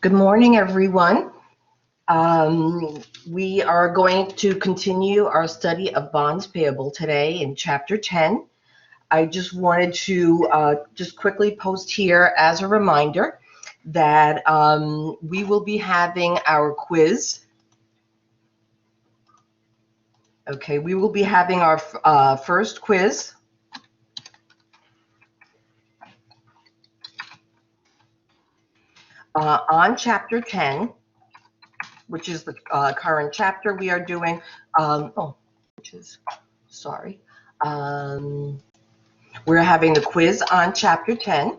Good morning, everyone. We are going to continue our study of bonds payable today in Chapter 10. I just wanted to just quickly post here as a reminder that we will be having our quiz. Okay, we will be having our first quiz. On Chapter 10, which is the current chapter we are doing. We're having the quiz on Chapter 10.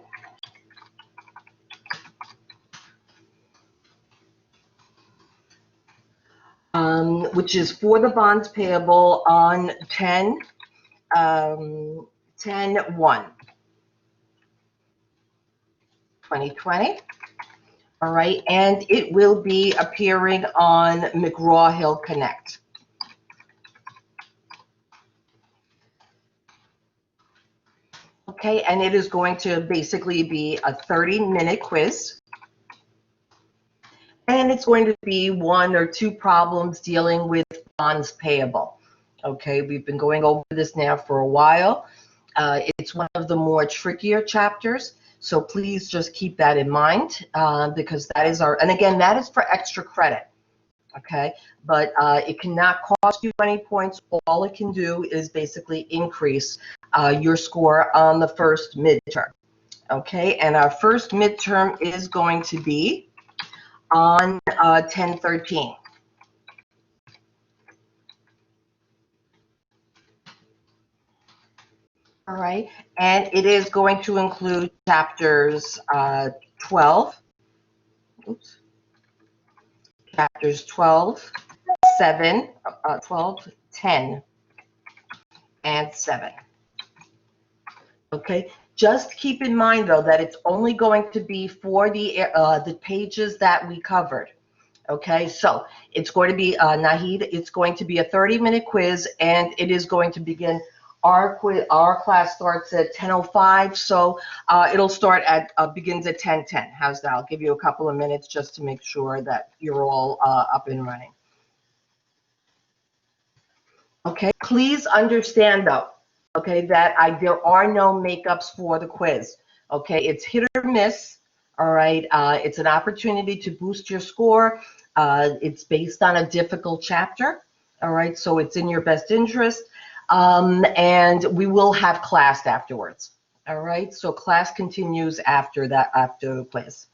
Which is for the bonds payable on 10/1/2020. All right, and it will be appearing on McGraw-Hill Connect. Okay, and it is going to basically be a 30-minute quiz. And it's going to be one or two problems dealing with bonds payable. Okay, we've been going over this now for a while. It's one of the more trickier chapters, so please just keep that in mind because that is and again, that is for extra credit. Okay, but it cannot cost you any points. All it can do is basically increase your score on the first midterm. Okay, and our first midterm is going to be on 10/13. All right, and it is going to include chapters 12, chapters 12, 7, 12, 10, and 7. Okay, just keep in mind though that it's only going to be for the pages that we covered. Okay, so it's going to be Nahid. It's going to be a 30-minute quiz, and it is going to begin. Our class starts at 10:05, so it'll start at begins at 10:10. How's that? I'll give you a couple of minutes just to make sure that you're all up and running. Okay, please understand though, okay, that there are no makeups for the quiz. Okay, it's hit or miss. All right, it's an opportunity to boost your score. It's based on a difficult chapter. All right, so it's in your best interest. And we will have class afterwards. All right, so class continues after the quiz.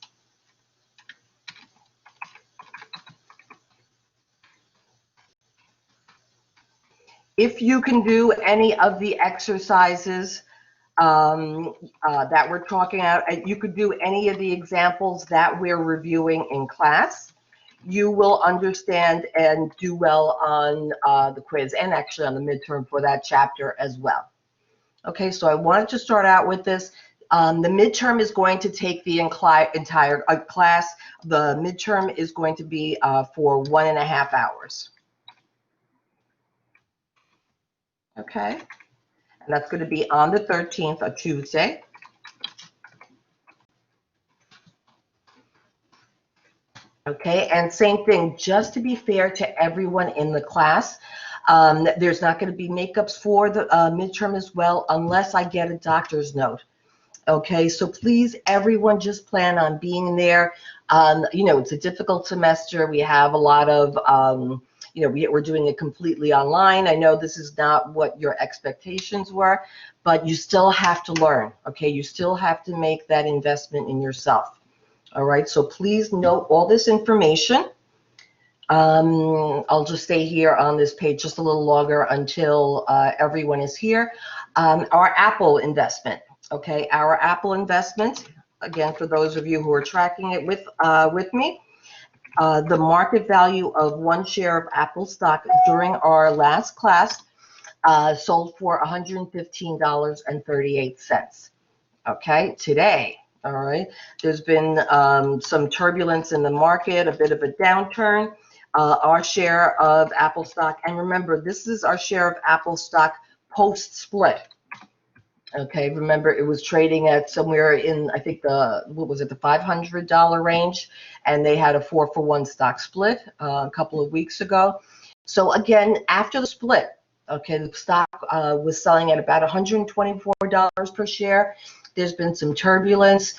If you can do any of the exercises that we're talking about, you could do any of the examples that we're reviewing in class, you will understand and do well on the quiz and actually on the midterm for that chapter as well. Okay, so I wanted to start out with this. The midterm is going to take the entire class. The midterm is going to be for 1.5 hours. Okay, and that's going to be on the 13th, a Tuesday. Okay, and same thing, just to be fair to everyone in the class, there's not going to be makeups for the midterm as well unless I get a doctor's note. Okay, so please, everyone, just plan on being there. You know, it's a difficult semester. We have a lot of, you know, we're doing it completely online. I know this is not what your expectations were, but you still have to learn. Okay, you still have to make that investment in yourself. All right, so please note all this information. I'll just stay here on this page just a little longer until everyone is here. Our Apple investment, okay, our Apple investment, again, for those of you who are tracking it with me, the market value of one share of Apple stock during our last class sold for $115.38. Okay, today. All right, there's been some turbulence in the market, a bit of a downturn. Our share of Apple stock, and remember, this is our share of Apple stock post-split. Okay, remember it was trading at somewhere in, I think what was it, the $500 range, and they had a 4-for-1 stock split a couple of weeks ago. So again, after the split, okay, the stock was selling at about $124 per share. There's been some turbulence.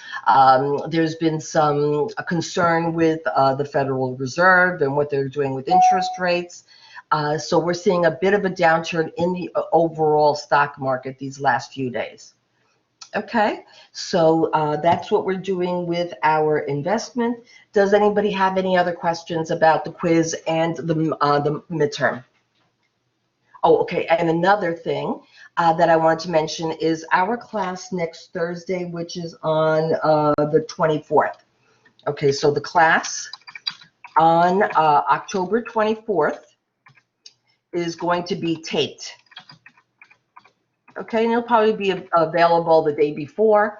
There's been some concern with the Federal Reserve and what they're doing with interest rates. So we're seeing a bit of a downturn in the overall stock market these last few days. Okay, so that's what we're doing with our investment. Does anybody have any other questions about the quiz and the midterm? Oh, okay, and another thing that I wanted to mention is our class next Thursday, which is on the 24th. Okay, so the class on October 24th is going to be taped. Okay, and it'll probably be available the day before.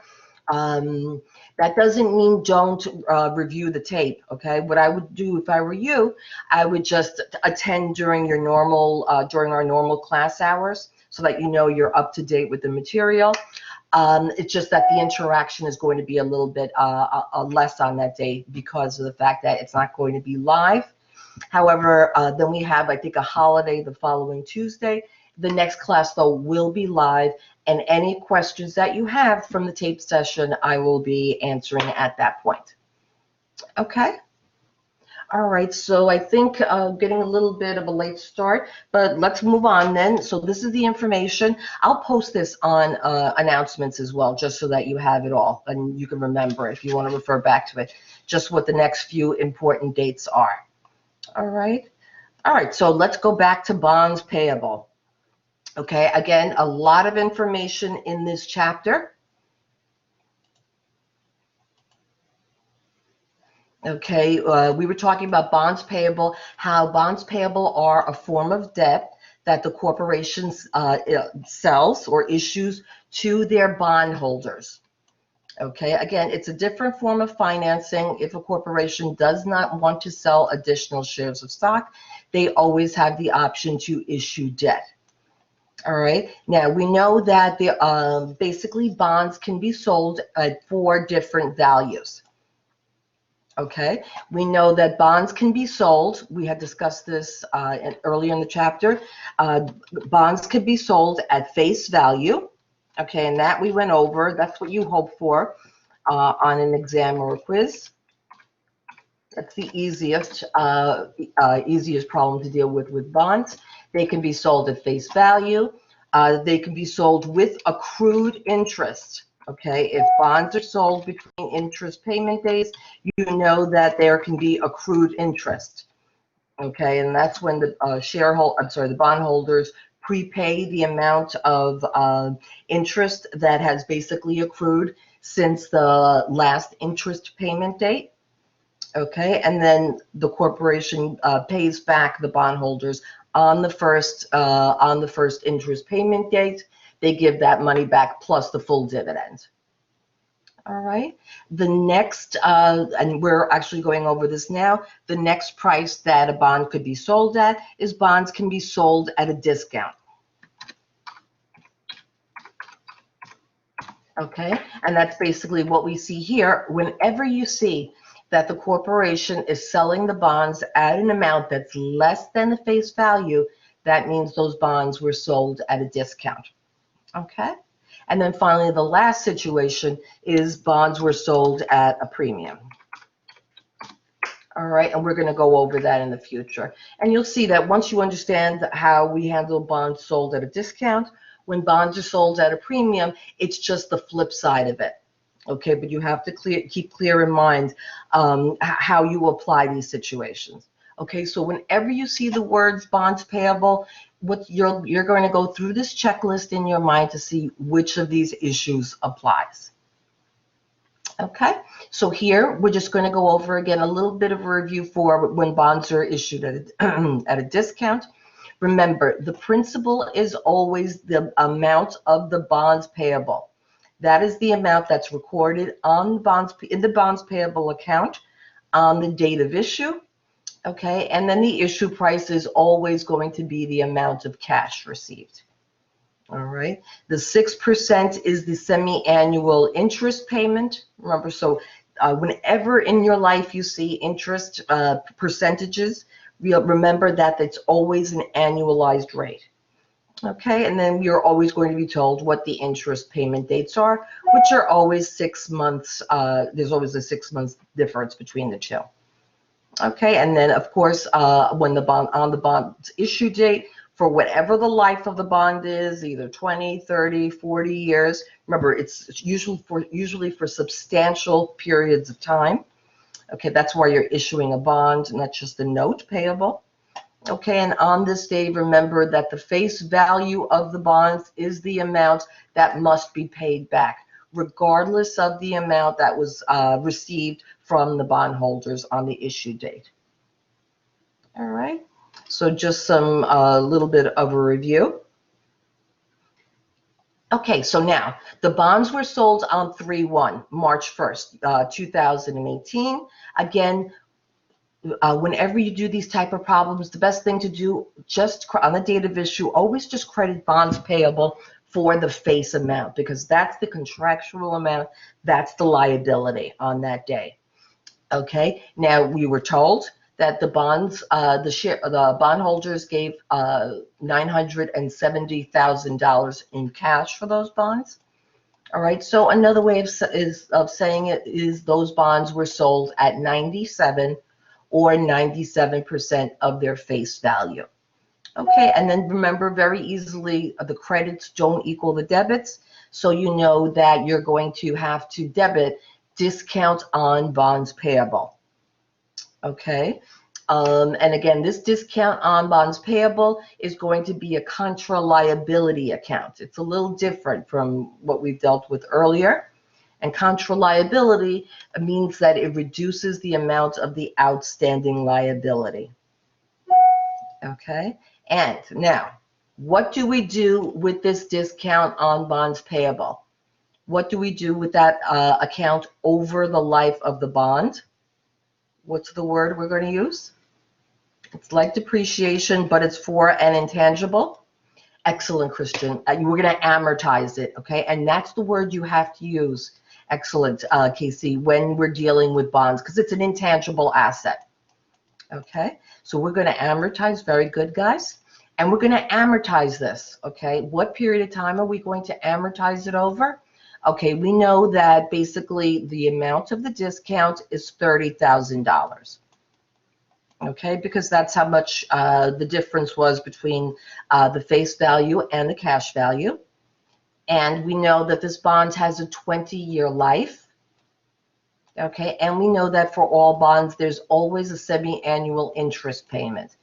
That doesn't mean don't review the tape, okay? What I would do if I were you, I would just attend during your normal, during our normal class hours so that you know you're up to date with the material. It's just that the interaction is going to be a little bit less on that day because of the fact that it's not going to be live. However, then we have, I think, a holiday the following Tuesday. The next class, though, will be live, and any questions that you have from the tape session, I will be answering at that point. Okay? All right, so I think getting a little bit of a late start, but let's move on then. So this is the information. I'll post this on announcements as well, just so that you have it all, and you can remember if you want to refer back to it, just what the next few important dates are. All right. All right, so let's go back to bonds payable. Okay, again, a lot of information in this chapter. Okay, we were talking about bonds payable, how bonds payable are a form of debt that the corporation sells or issues to their bondholders. Okay, again, it's a different form of financing. If a corporation does not want to sell additional shares of stock, they always have the option to issue debt. All right. Now we know that basically bonds can be sold at 4 different values. Okay. We know that bonds can be sold. We had discussed this earlier in the chapter. Bonds can be sold at face value. Okay, and that we went over. That's what you hope for on an exam or a quiz. That's the easiest problem to deal with bonds. They can be sold at face value. They can be sold with accrued interest. Okay, if bonds are sold between interest payment days, you know that there can be accrued interest. Okay, and that's when the the bondholders prepay the amount of interest that has basically accrued since the last interest payment date. Okay, and then the corporation pays back the bondholders on the first interest payment date. They give that money back plus the full dividend. All right. The next, and we're actually going over this now, the next price that a bond could be sold at is bonds can be sold at a discount. Okay, and that's basically what we see here. Whenever you see that the corporation is selling the bonds at an amount that's less than the face value, that means those bonds were sold at a discount. Okay, and then finally, the last situation is bonds were sold at a premium. All right, and we're going to go over that in the future. And you'll see that once you understand how we handle bonds sold at a discount, when bonds are sold at a premium, it's just the flip side of it. Okay, but you have to keep clear in mind how you apply these situations. Okay, so whenever you see the words bonds payable, you're going to go through this checklist in your mind to see which of these issues applies. Okay, so here we're just going to go over again a little bit of a review for when bonds are issued at a discount. Remember, the principal is always the amount of the bonds payable. That is the amount that's recorded on the bonds in the bonds payable account on the date of issue. Okay, and then the issue price is always going to be the amount of cash received. All right. The 6% is the semi-annual interest payment. Remember, so whenever in your life you see interest percentages, remember that it's always an annualized rate. Okay, and then you're always going to be told what the interest payment dates are, which are always 6 months. There's always a 6 month difference between the two. Okay, and then of course, when the bond's issue date, for whatever the life of the bond is, either 20, 30, 40 years. Remember, it's usually for substantial periods of time. Okay, that's why you're issuing a bond, not just a note payable. Okay, and on this day, remember that the face value of the bonds is the amount that must be paid back, regardless of the amount that was received from the bondholders on the issue date. All right, so just some little bit of a review. Okay, so now the bonds were sold on 3/1, March 1st, 2018. Again, whenever you do these type of problems, the best thing to do, just on the date of issue, always just credit bonds payable for the face amount, because that's the contractual amount, that's the liability on that day. Okay, now we were told that the bonds, the bondholders gave $970,000 in cash for those bonds. All right, so another way of saying it is those bonds were sold at 97 or 97% of their face value. Okay, and then remember very easily, the credits don't equal the debits, so you know that you're going to have to debit discount on bonds payable. Okay, and again, this discount on bonds payable is going to be a contra liability account. It's a little different from what we've dealt with earlier. And contra liability means that it reduces the amount of the outstanding liability. Okay, and now, what do we do with this discount on bonds payable? What do we do with that account over the life of the bond? What's the word we're going to use? It's like depreciation, but it's for an intangible. Excellent, Christian. We're going to amortize it, okay? And that's the word you have to use. Excellent, Casey, when we're dealing with bonds, because it's an intangible asset. Okay, so we're going to amortize. Very good, guys. And we're going to amortize this, okay? What period of time are we going to amortize it over? Okay, we know that basically the amount of the discount is $30,000. Okay, because that's how much the difference was between the face value and the cash value. And we know that this bond has a 20-year life. Okay, and we know that for all bonds, there's always a semi-annual interest payment.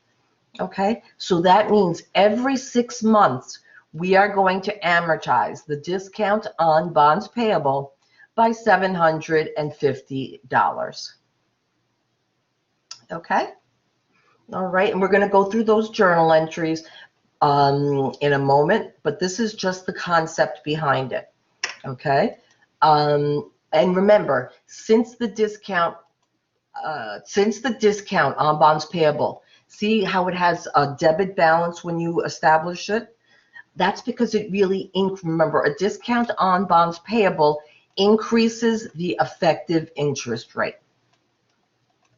Okay, so that means every 6 months, we are going to amortize the discount on bonds payable by $750. Okay, all right, and we're going to go through those journal entries in a moment, but this is just the concept behind it. Okay, and remember, since the discount on bonds payable, see how it has a debit balance when you establish it? That's because it really, remember, a discount on bonds payable increases the effective interest rate.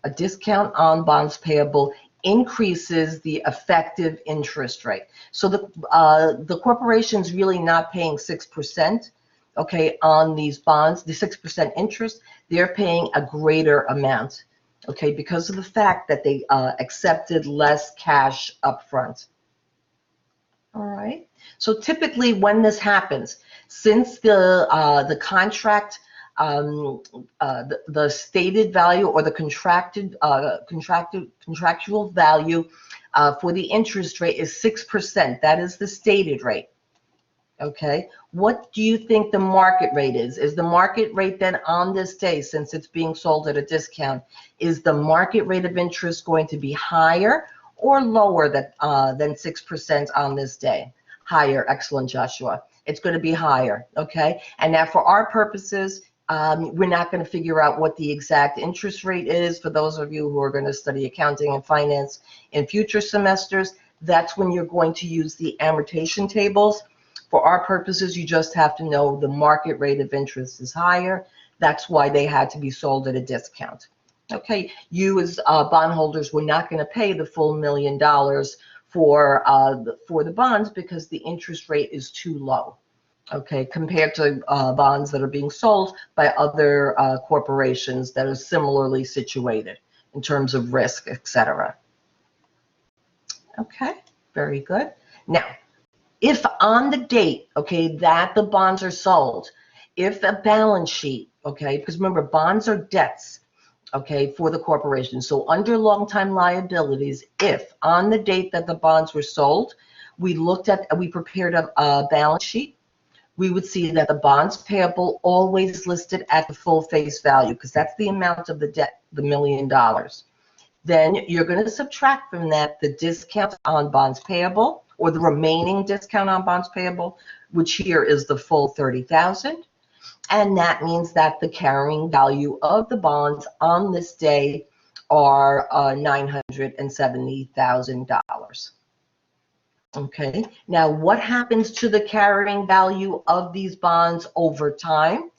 A discount on bonds payable increases the effective interest rate. So the corporation's really not paying 6%, okay, on these bonds, the 6% interest. They're paying a greater amount, okay, because of the fact that they accepted less cash up front. All right. So typically when this happens, since the contract, the stated value or the contractual value for the interest rate is 6%. That is the stated rate. Okay. What do you think the market rate is? Is the market rate then on this day, since it's being sold at a discount, is the market rate of interest going to be higher or lower than 6% on this day? Higher. Excellent, Joshua. It's going to be higher. Okay. And now for our purposes, we're not going to figure out what the exact interest rate is. For those of you who are going to study accounting and finance in future semesters, that's when you're going to use the amortization tables For our purposes, you just have to know the market rate of interest is higher. That's why they had to be sold at a discount. Okay, you as bondholders were not going to pay the full $1 million for the bonds because the interest rate is too low. Okay, compared to bonds that are being sold by other corporations that are similarly situated in terms of risk, etc. Okay, very good. Now, if on the date, okay, that the bonds are sold, if a balance sheet, okay, because remember, bonds are debts, okay, for the corporation. So under long-time liabilities, if on the date that the bonds were sold, we prepared a balance sheet, we would see that the bonds payable always listed at the full face value, because that's the amount of the debt, the $1 million. Then you're going to subtract from that the discount on bonds payable, or the remaining discount on bonds payable, which here is the full $30,000. And that means that the carrying value of the bonds on this day are $970,000. Okay, now what happens to the carrying value of these bonds over time?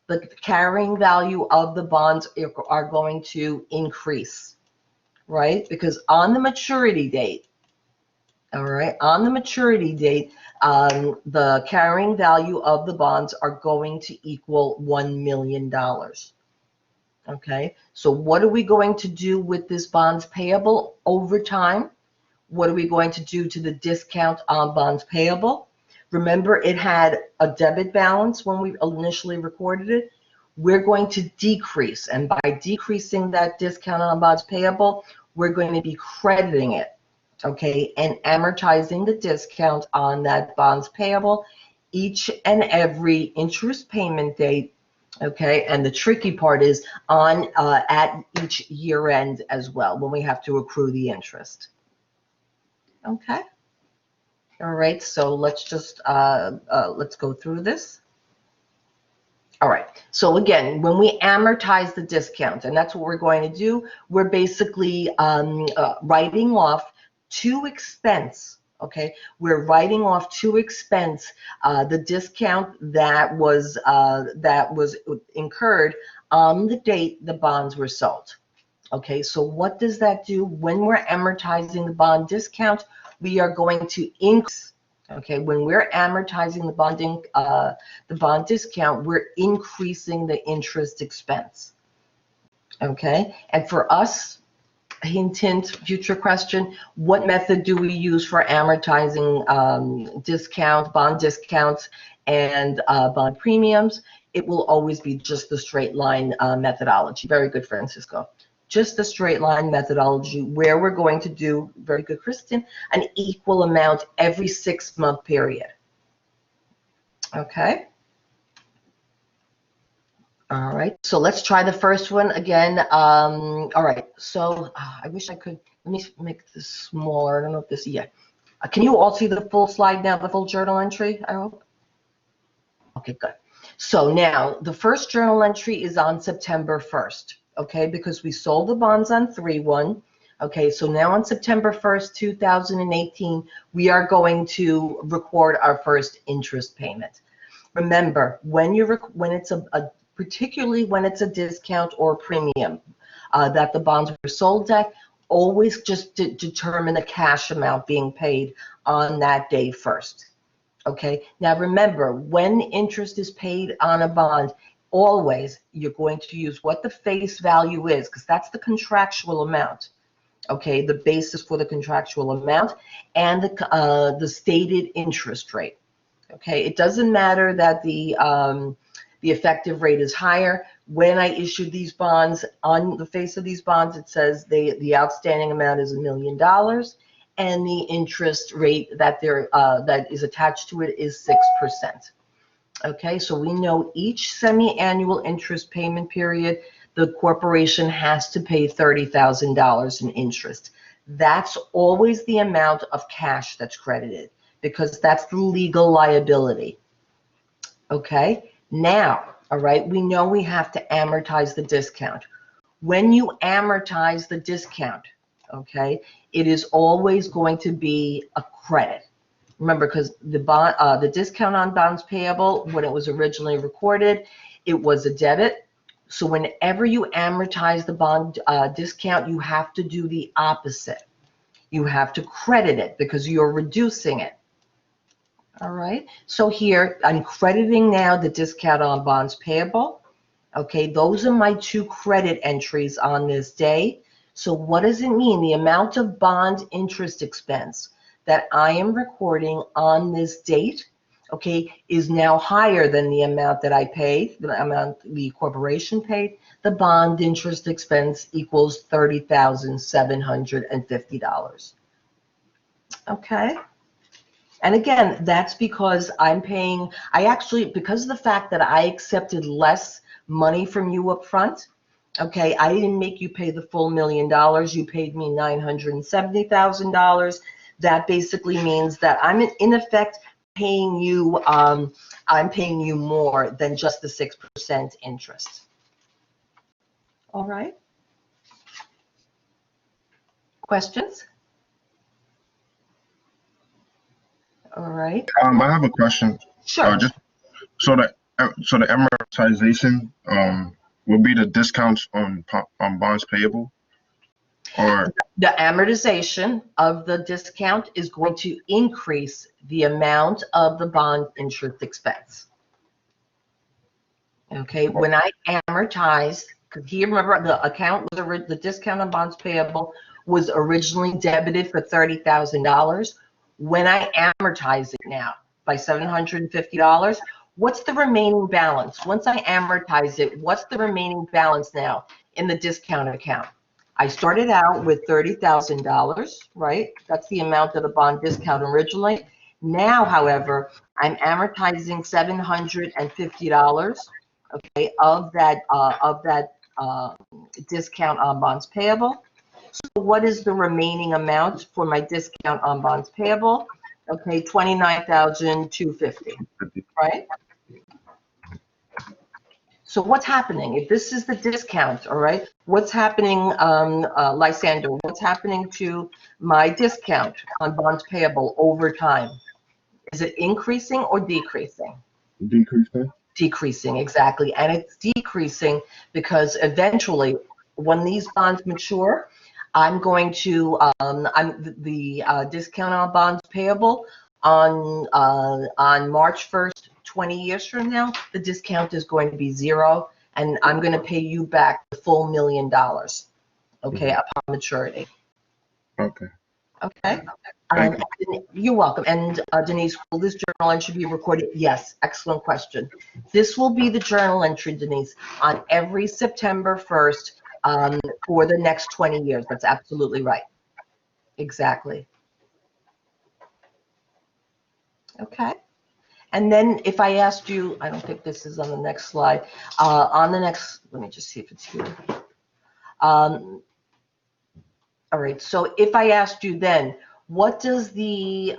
The carrying value of the bonds are going to increase, right? Because on the maturity date, all right, on the maturity date, the carrying value of the bonds are going to equal $1 million. Okay, so what are we going to do with this bonds payable over time? What are we going to do to the discount on bonds payable? Remember, it had a debit balance when we initially recorded it. We're going to decrease, and by decreasing that discount on bonds payable, we're going to be crediting it, okay, and amortizing the discount on that bonds payable each and every interest payment date, okay, and the tricky part is on at each year end as well, when we have to accrue the interest. Okay. All right. So let's just let's go through this. All right. So again, when we amortize the discount, and that's what we're going to do, we're basically writing off to expense. Okay. We're writing off to expense the discount that was incurred on the date the bonds were sold. Okay, so what does that do? When we're amortizing the bond discount, we are going to increase. Okay, when we're amortizing the bond discount, we're increasing the interest expense. Okay, and for us, hint, hint, future question, what method do we use for amortizing bond discounts, and bond premiums? It will always be just the straight line methodology. Very good, Francisco. Just the straight line methodology, where we're going to do, very good, Kristen, an equal amount every 6-month period. Okay. All right, so let's try the first one again. All right, so I wish I could, let me make this smaller. I don't know if this, yeah. Can you all see the full slide now, the full journal entry, I hope? Okay, good. So now the first journal entry is on September 1st. Okay, because we sold the bonds on 3/1. Okay, so now on September 1st, 2018, we are going to record our first interest payment. Remember, when it's particularly when it's a discount or premium that the bonds were sold at, always just determine the cash amount being paid on that day first. Okay, now remember, when interest is paid on a bond, always you're going to use what the face value is, because that's the contractual amount. Okay, the basis for the contractual amount, and the stated interest rate. Okay, it doesn't matter that the effective rate is higher. When I issued these bonds, on the face of these bonds, it says the outstanding amount is $1 million, and the interest rate that that is attached to it is 6%. Okay, so we know each semi-annual interest payment period, the corporation has to pay $30,000 in interest. That's always the amount of cash that's credited, because that's the legal liability. Okay, now, all right, we know we have to amortize the discount. When you amortize the discount, okay, it is always going to be a credit. Remember, because the discount on bonds payable, when it was originally recorded, it was a debit. So whenever you amortize the bond discount, you have to do the opposite. You have to credit it because you're reducing it. All right. So here I'm crediting now the discount on bonds payable. Okay, those are my two credit entries on this day. So what does it mean? The amount of bond interest expense that I am recording on this date, okay, is now higher than the amount that I paid, the amount the corporation paid. The bond interest expense equals $30,750. Okay. And again, that's because I'm paying, because of the fact that I accepted less money from you up front, okay, I didn't make you pay the full $1 million. You paid me $970,000. That basically means that I'm in effect paying you, I'm paying you more than just the 6% interest. All right. Questions? All right. I have a question. Sure. Just so the amortization will be the discounts on bonds payable, or The amortization of the discount is going to increase the amount of the bond interest expense. Okay, when I amortize, because here, remember, the discount on bonds payable was originally debited for $30,000. When I amortize it now by $750, what's the remaining balance? Once I amortize it, what's the remaining balance now in the discount account? I started out with $30,000, right? That's the amount of the bond discount originally. Now, however, I'm amortizing $750, okay, of that discount on bonds payable. So what is the remaining amount for my discount on bonds payable? Okay, $29,250, right? So what's happening? If this is the discount, all right, what's happening, Lysander, what's happening to my discount on bonds payable over time? Is it increasing or decreasing? decreasing? Decreasing, exactly. And it's decreasing because eventually, when these bonds mature, I'm going to, the discount on bonds payable on March 1st, 20 years from now, the discount is going to be zero, and I'm going to pay you back the full $1 million, okay, upon maturity. Okay. Okay. Thank You're welcome. And Denise, will this journal entry be recorded? Yes. Excellent question. This will be the journal entry, Denise, on every September 1st for the next 20 years. That's absolutely right. Exactly. Okay. And then if I asked you, I don't think this is on the next slide. On the next, let me just see if it's here. All right. So if I asked you then, what does the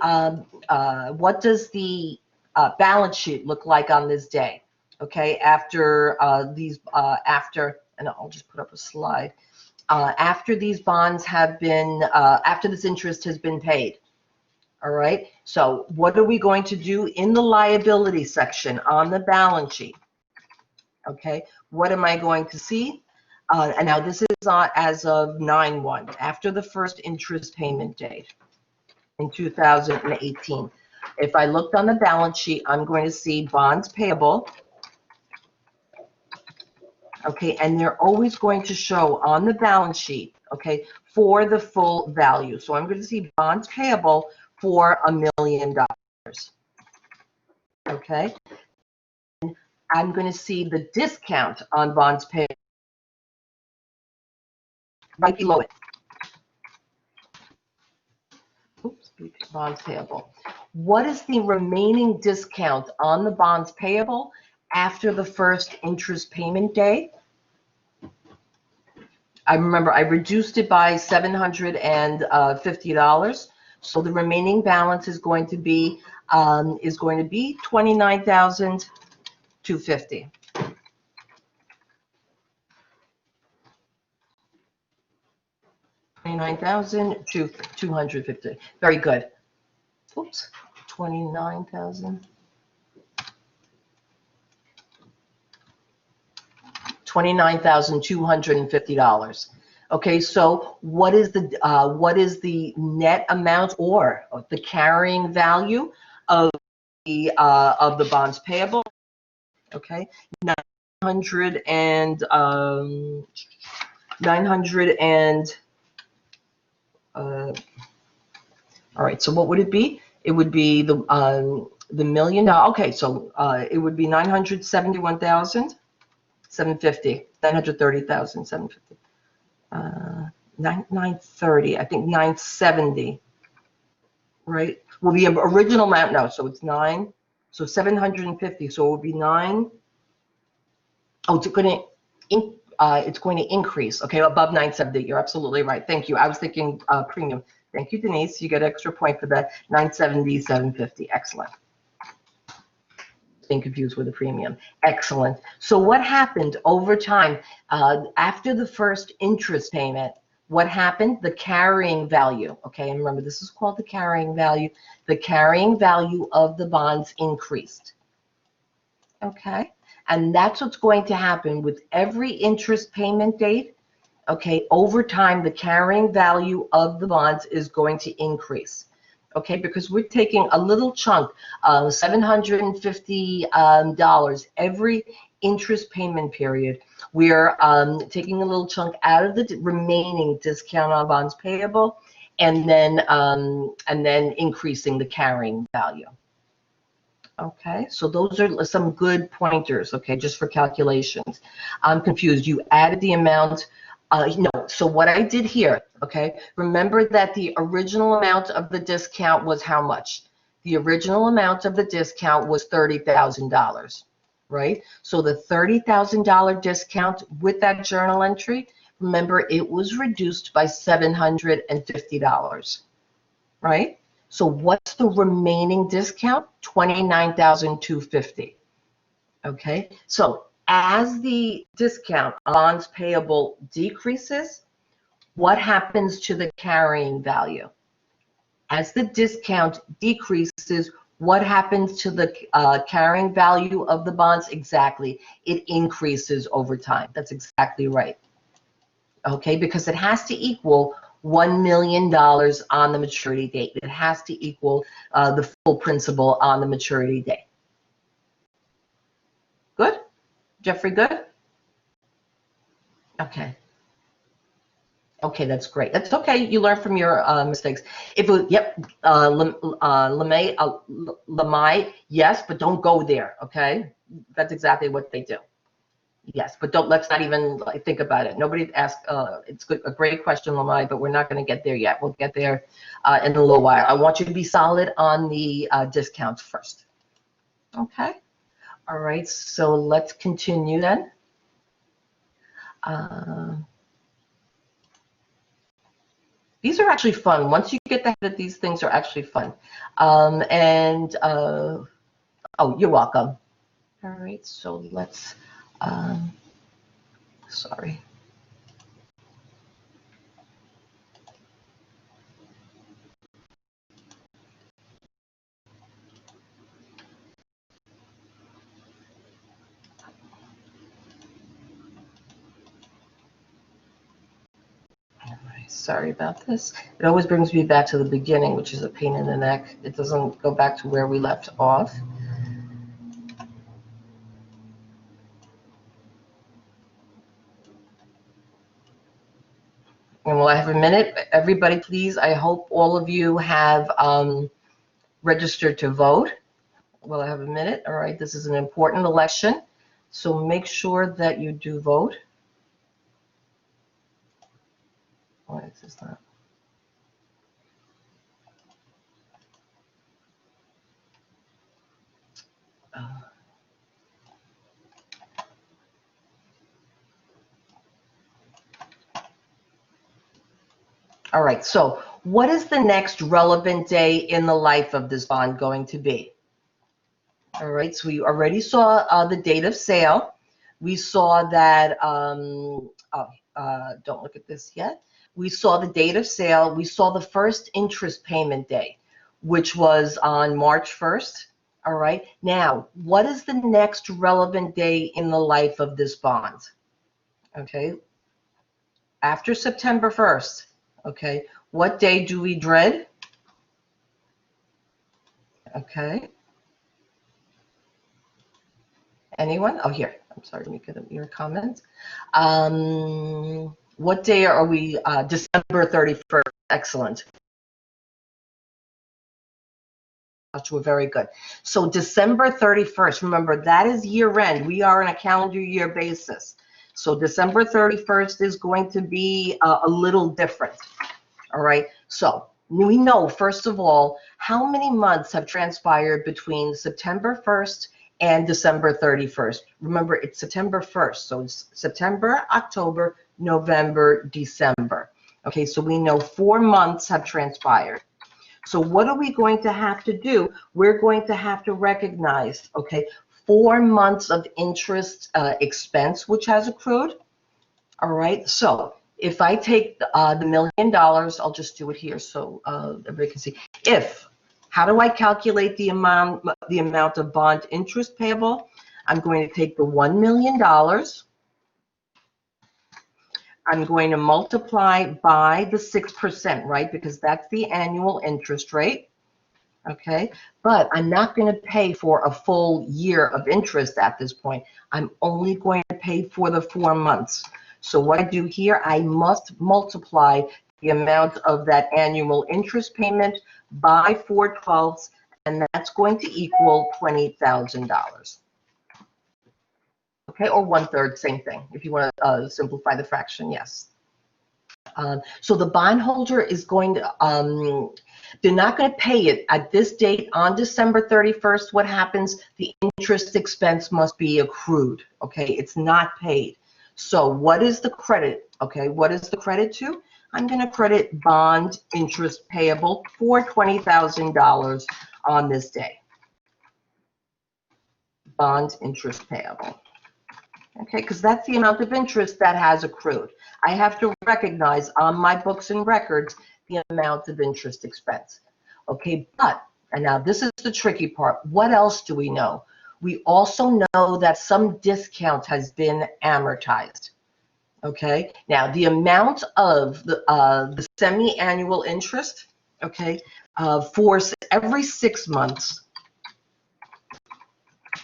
balance sheet look like on this day? Okay, after and I'll just put up a slide. After these bonds have been, after this interest has been paid. All right. So what are we going to do in the liability section on the balance sheet? Okay. What am I going to see? And now this is as of 9/1, after the first interest payment date in 2018. If I looked on the balance sheet, I'm going to see bonds payable. Okay, and they're always going to show on the balance sheet, okay, for the full value. So I'm going to see bonds payable for $1 million. Okay, I'm going to see the discount on bonds payable right below it. Oops, bonds payable. What is the remaining discount on the bonds payable after the first interest payment day? I remember I reduced it by $750. So the remaining balance is going to be $29,250. $29,250. Very good. Oops, $29,000. $29,250. Okay, so what is the net amount or the carrying value of the bonds payable? Okay, 900 and 900 and all right. So what would it be? It would be the $1 million. Okay, so it would be 971,750, 930,750. 930. I think 970. Right? Well, the original amount no. So it's 9. So 750. So it would be 9. Oh, it's going to increase. Okay, above 970. You're absolutely right. Thank you. I was thinking premium. Thank you, Denise. You get an extra point for that. 970, 750. Excellent. Being confused with the premium. Excellent. So what happened over time after the first interest payment? What happened? The carrying value. Okay, and remember this is called the carrying value. The carrying value of the bonds increased. Okay, and that's what's going to happen with every interest payment date. Okay, over time, the carrying value of the bonds is going to increase. Okay, because we're taking a little chunk of $750 every interest payment period. We're taking a little chunk out of the remaining discount on bonds payable, and then increasing the carrying value. Okay, so those are some good pointers. Okay, just for calculations. I'm confused. You added the amount. No, so what I did here, okay, remember that the original amount of the discount was how much? The original amount of the discount was $30,000, right? So the $30,000 discount with that journal entry, remember it was reduced by $750, right? So what's the remaining discount? $29,250, okay? So as the discount on bonds payable decreases, what happens to the carrying value? As the discount decreases, what happens to the carrying value of the bonds? Exactly. It increases over time. That's exactly right. Okay, because it has to equal $1 million on the maturity date. It has to equal the full principal on the maturity date. Good? Jeffrey, good? Okay. Okay, that's great. That's okay. You learn from your mistakes. If it, yep, Lamai, yes, but don't go there. Okay, that's exactly what they do. Yes, but don't. Let's not even think about it. Nobody asked. It's good, a great question, Lamai, but we're not going to get there yet. We'll get there in a little while. I want you to be solid on the discounts first. Okay. All right. So let's continue then. These are actually fun. Once you get the head of these things are actually fun. Oh, you're welcome. All right, so let's, sorry. Sorry about this. It always brings me back to the beginning, which is a pain in the neck. It doesn't go back to where we left off. And while I have a minute, everybody, please, I hope all of you have registered to vote. Well, I have a minute. All right, this is an important election, so make sure that you do vote. Why is this not? All right, so what is the next relevant day in the life of this bond going to be? All right, so we already saw the date of sale. We saw that, don't look at this yet. We saw the date of sale. We saw the first interest payment day. which was on March 1st. All right. Now, what is the next relevant day in the life of this bond? Okay. After September 1st. Okay. What day do we dread? Okay. Anyone? Oh, here. I'm sorry. Let me get your comments. What day are we? December 31st. Excellent. Joshua, very good. So December 31st, remember that is year end. We are on a calendar year basis. So December 31st is going to be a little different. All right. So we know, first of all, how many months have transpired between September 1st and December 31st. Remember, it's September 1st. So it's September, October, November, December. Okay. So we know 4 months have transpired. So what are we going to have to do? We're going to have to recognize, okay, 4 months of interest expense, which has accrued. All right. So if I take the $1 million, I'll just do it here so everybody can see. How do I calculate the amount of bond interest payable? I'm going to take the $1 million. I'm going to multiply by the 6%, right? Because that's the annual interest rate. Okay. But I'm not going to pay for a full year of interest at this point. I'm only going to pay for the 4 months. So what I do here, I must multiply the amount of that annual interest payment by 4/12, and that's going to equal $20,000. Okay, or 1/3, same thing. If you want to simplify the fraction, yes. So the bondholder is going to, they're not going to pay it at this date on December 31st. What happens? The interest expense must be accrued. Okay, it's not paid. So what is the credit? Okay, what is the credit to? I'm going to credit bond interest payable for $20,000 on this day. Bond interest payable. Okay, because that's the amount of interest that has accrued. I have to recognize on my books and records the amount of interest expense. Okay, and now this is the tricky part. What else do we know? We also know that some discount has been amortized. Okay, now the amount of the semi-annual interest, okay, for every 6 months.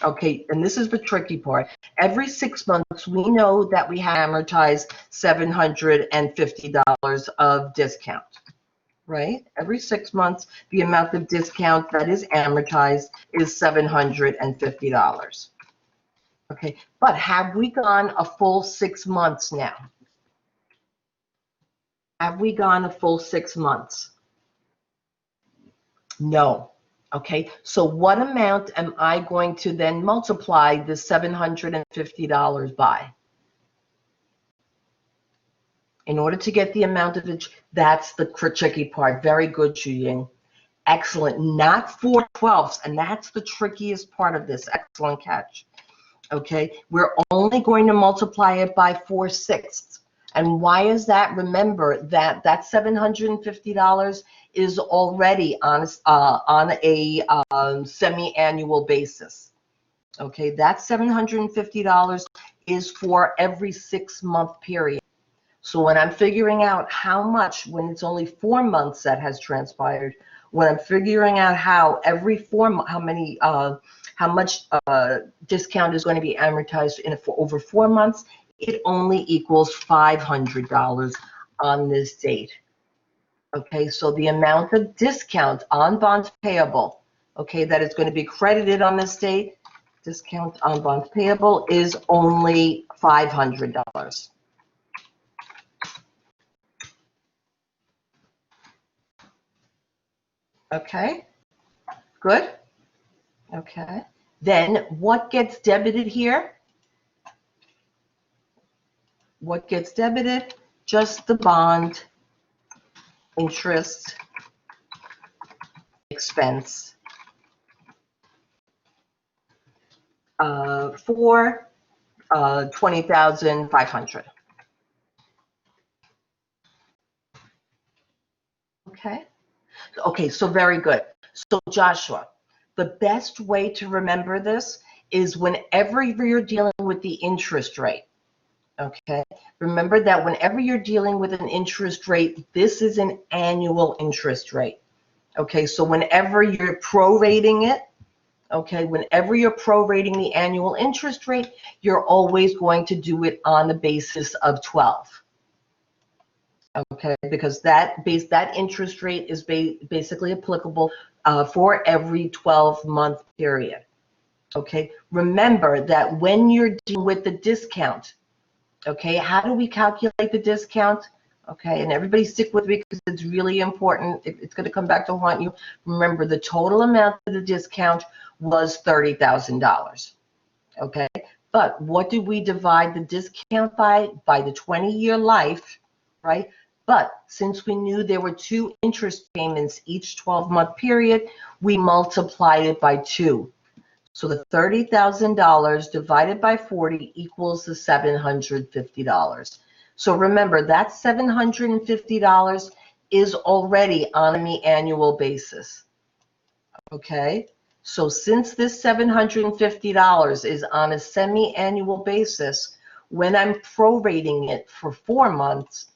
Okay, and this is the tricky part. Every 6 months, we know that we have amortized $750 of discount, right? Every 6 months, the amount of discount that is amortized is $750. Okay, but have we gone a full 6 months now? Have we gone a full 6 months? No. Okay, so what amount am I going to then multiply the $750 by? In order to get the amount of it, that's the tricky part. Very good, Ying. Excellent. Not 4/12, and that's the trickiest part of this. Excellent catch. Okay, we're only going to multiply it by 4/6. And why is that? Remember that that $750 is already on a semi-annual basis. Okay, that $750 is for every 6-month period. So when I'm figuring out how much, when it's only 4 months that has transpired, when I'm figuring out how every 4 months, how much discount is going to be amortized over 4 months, it only equals $500 on this date. Okay, so the amount of discount on bonds payable, okay, that is going to be credited on this date, discount on bonds payable is only $500. Okay, good. Okay, then what gets debited here? What gets debited? Just the bond interest expense for $20,500. Okay. Okay, so very good. So Joshua, the best way to remember this is whenever you're dealing with the interest rate, okay? Remember that whenever you're dealing with an interest rate, this is an annual interest rate, okay? So whenever you're prorating it, okay, whenever you're prorating the annual interest rate, you're always going to do it on the basis of 12. Okay, because that interest rate is basically applicable for every 12-month period. Okay, remember that when you're dealing with the discount, okay, how do we calculate the discount? Okay, and everybody stick with me because it's really important. It's going to come back to haunt you. Remember, the total amount of the discount was $30,000. Okay, but what did we divide the discount by? By the 20-year life, right? But since we knew there were 2 interest payments each 12-month period, we multiplied it by 2. So the $30,000 divided by 40 equals the $750. So remember, that $750 is already on an annual basis. Okay? So since this $750 is on a semi-annual basis, when I'm prorating it for 4 months,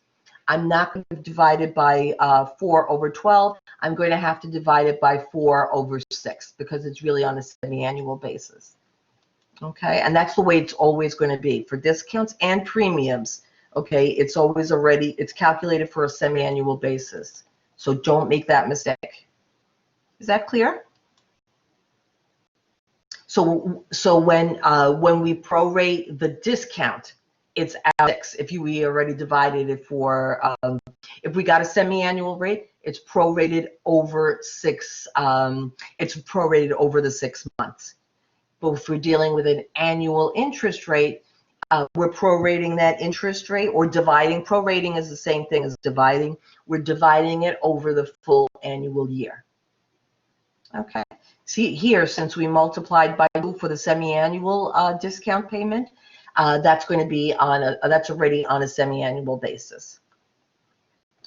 I'm not going to divide it by 4 over 12. I'm going to have to divide it by 4 over 6 because it's really on a semi-annual basis. Okay, and that's the way it's always going to be for discounts and premiums. Okay, it's calculated for a semi-annual basis. So don't make that mistake. Is that clear? So when we prorate the discount, it's at 6. If we already divided it for, if we got a semi-annual rate, it's prorated over 6. It's prorated over the 6 months. But if we're dealing with an annual interest rate, we're prorating that interest rate, or dividing. Prorating is the same thing as dividing. We're dividing it over the full annual year. Okay. See here, since we multiplied by 2 for the semi-annual discount payment, that's going to be that's already on a semi-annual basis.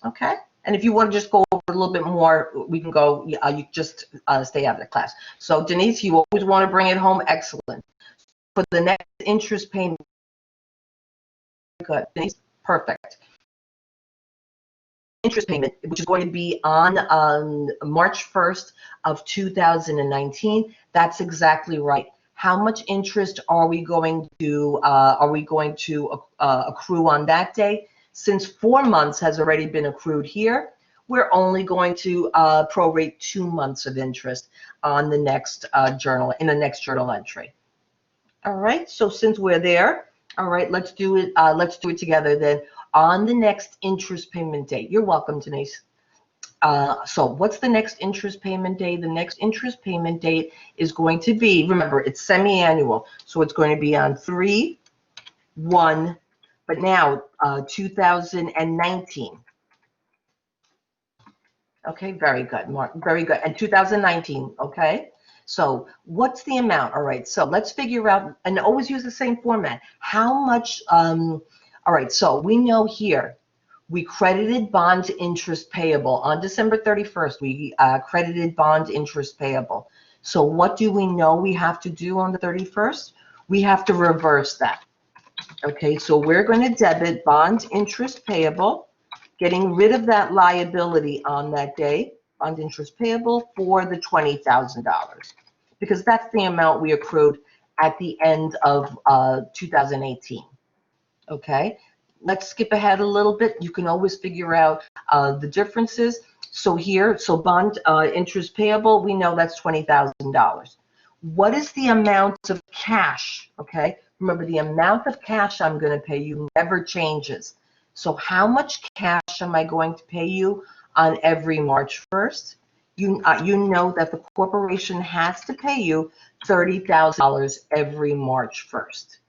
Okay. And if you want to just go over a little bit more, we can go. You just stay out of the class. So Denise, you always want to bring it home. Excellent. For the next interest payment, good. Denise, perfect. Interest payment, which is going to be on March 1st of 2019. That's exactly right. How much interest are we going to accrue on that day? Since 4 months has already been accrued here, we're only going to prorate 2 months of interest on the next journal entry. All right. So since we're there, all right, let's do it. Let's do it together then. On the next interest payment date. You're welcome, Denise. So what's the next interest payment date? The next interest payment date is going to be, remember, it's semi-annual. So it's going to be on 3/1, but now 2019. Okay, very good, Mark. Very good. And 2019, okay? So what's the amount? All right, so let's figure out, and always use the same format. How much, all right, so we know here, we credited bond interest payable. On December 31st, we credited bond interest payable. So what do we know we have to do on the 31st? We have to reverse that. Okay, so we're going to debit bond interest payable, getting rid of that liability on that day, bond interest payable for the $20,000, because that's the amount we accrued at the end of 2018. Okay, let's skip ahead a little bit. You can always figure out the differences. So here, so bond interest payable, we know that's $20,000. What is the amount of cash? Okay, remember, the amount of cash I'm going to pay you never changes. So how much cash am I going to pay you on every March 1st? You know that the corporation has to pay you $30,000 every March 1st.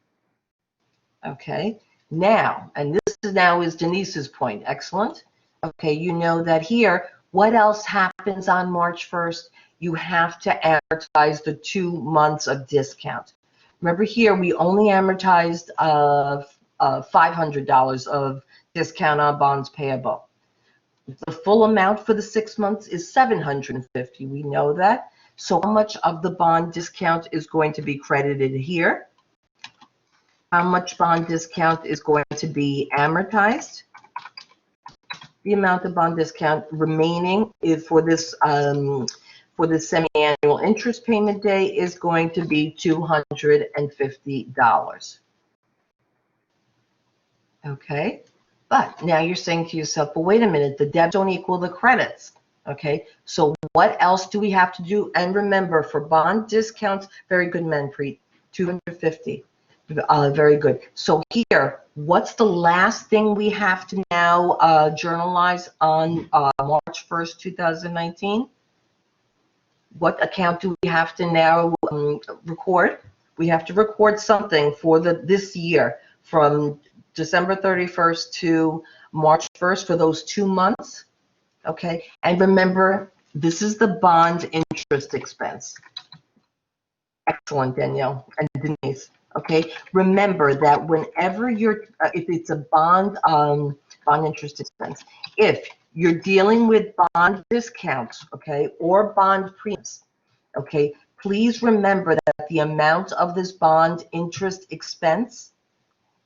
Okay, now, and this now is Denise's point. Excellent. Okay, you know that here, what else happens on March 1st? You have to amortize the 2 months of discount. Remember here, we only amortized $500 of discount on bonds payable. The full amount for the 6 months is $750. We know that. So how much of the bond discount is going to be credited here? How much bond discount is going to be amortized? The amount of bond discount remaining is for this semi-annual interest payment day is going to be $250. Okay, but now you're saying to yourself, well, wait a minute, the debits don't equal the credits. Okay, so what else do we have to do? And remember, for bond discounts, very good, Manpreet, 250. Very good. So here, what's the last thing we have to now journalize on March 1st, 2019? What account do we have to now record? We have to record something for this year from December 31st to March 1st for those 2 months. Okay, and remember, this is the bond interest expense. Excellent, Danielle and Denise. Okay, remember that whenever you're, if it's a bond interest expense, if you're dealing with bond discounts, okay, or bond premiums, okay, please remember that the amount of this bond interest expense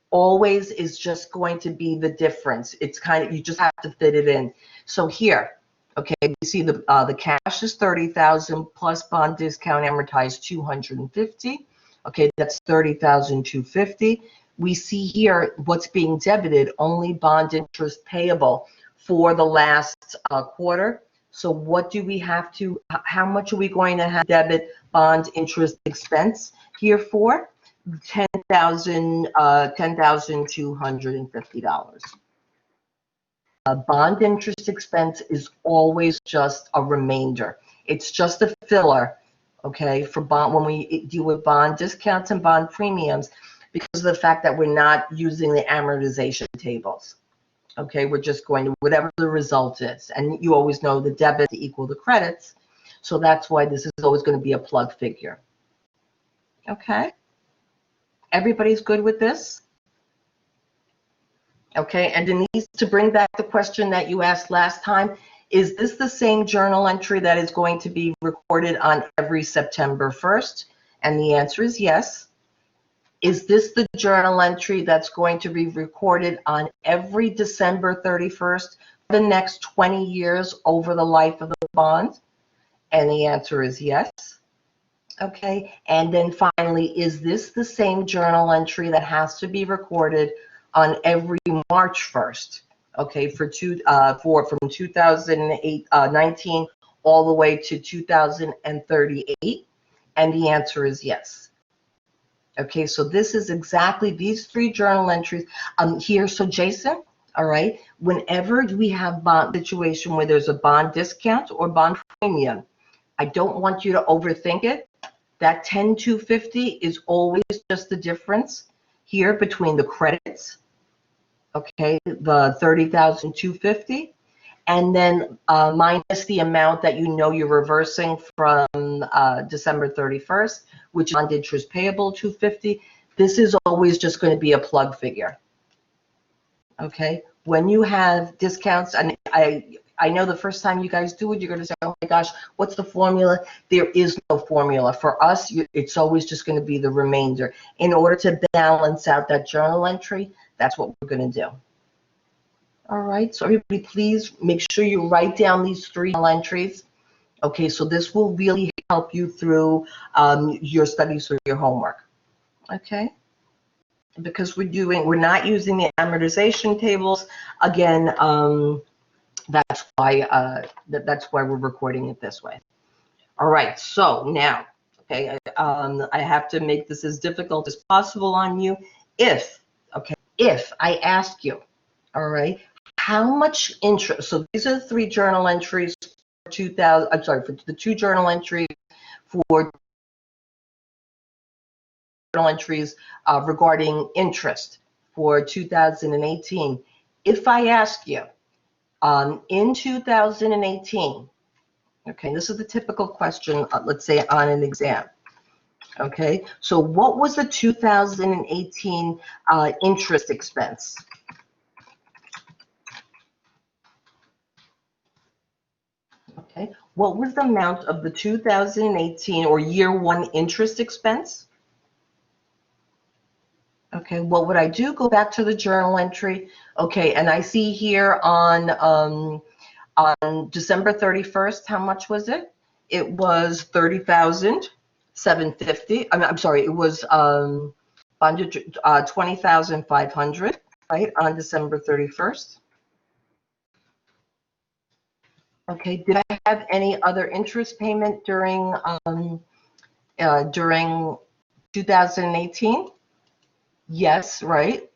always is just going to be the difference. It's kind of, you just have to fit it in. So here, okay, you see the cash is $30,000 plus bond discount amortized $250. Okay, that's $30,250. We see here what's being debited, only bond interest payable for the last quarter. So what do we have to, how much are we going to have debit bond interest expense here for? $10,250. Bond interest expense is always just a remainder. It's just a filler, okay, for bond when we deal with bond discounts and bond premiums, because of the fact that we're not using the amortization tables. Okay, we're just going to whatever the result is, and you always know the debit to equal the credits, so that's why this is always going to be a plug figure. Okay, everybody's good with this? Okay, and Denise, to bring back the question that you asked last time, is this the same journal entry that is going to be recorded on every September 1st? And the answer is yes. Is this the journal entry that's going to be recorded on every December 31st for the next 20 years over the life of the bond? And the answer is yes. Okay, and then finally, is this the same journal entry that has to be recorded on every March 1st? Okay, from 2019 all the way to 2038, and the answer is yes. Okay, so this is exactly these 3 journal entries here. So Jason, all right, whenever we have bond situation where there's a bond discount or bond premium, I don't want you to overthink it. That 10,250 is always just the difference here between the credits, okay, the 30,250, and then minus the amount that you know you're reversing from December 31st, which is bond interest payable 250. This is always just going to be a plug figure. Okay, when you have discounts, and I know the first time you guys do it, you're going to say, oh my gosh, what's the formula? There is no formula. For us, it's always just going to be the remainder. In order to balance out that journal entry, that's what we're going to do. All right, so everybody please make sure you write down these 3 journal entries. Okay, so this will really help you through your studies or your homework. Okay, because we're not using the amortization tables. Again, that's why we're recording it this way. All right, so now, okay, I have to make this as difficult as possible on you. If I ask you, all right, how much interest, so these are the 3 journal entries for 2000, I'm sorry, for the 2 journal entries for journal entries regarding interest for 2018. If I ask you, in 2018, okay, this is the typical question, let's say on an exam. Okay, so what was the 2018 interest expense? Okay, what was the amount of the 2018 or year one interest expense? Okay, what would I do? Go back to the journal entry. Okay, and I see here on December 31st, how much was it? It was 30,750. I'm sorry, it was bonded 20,500, right, on December 31st. Okay, did I have any other interest payment during 2018? Yes, right.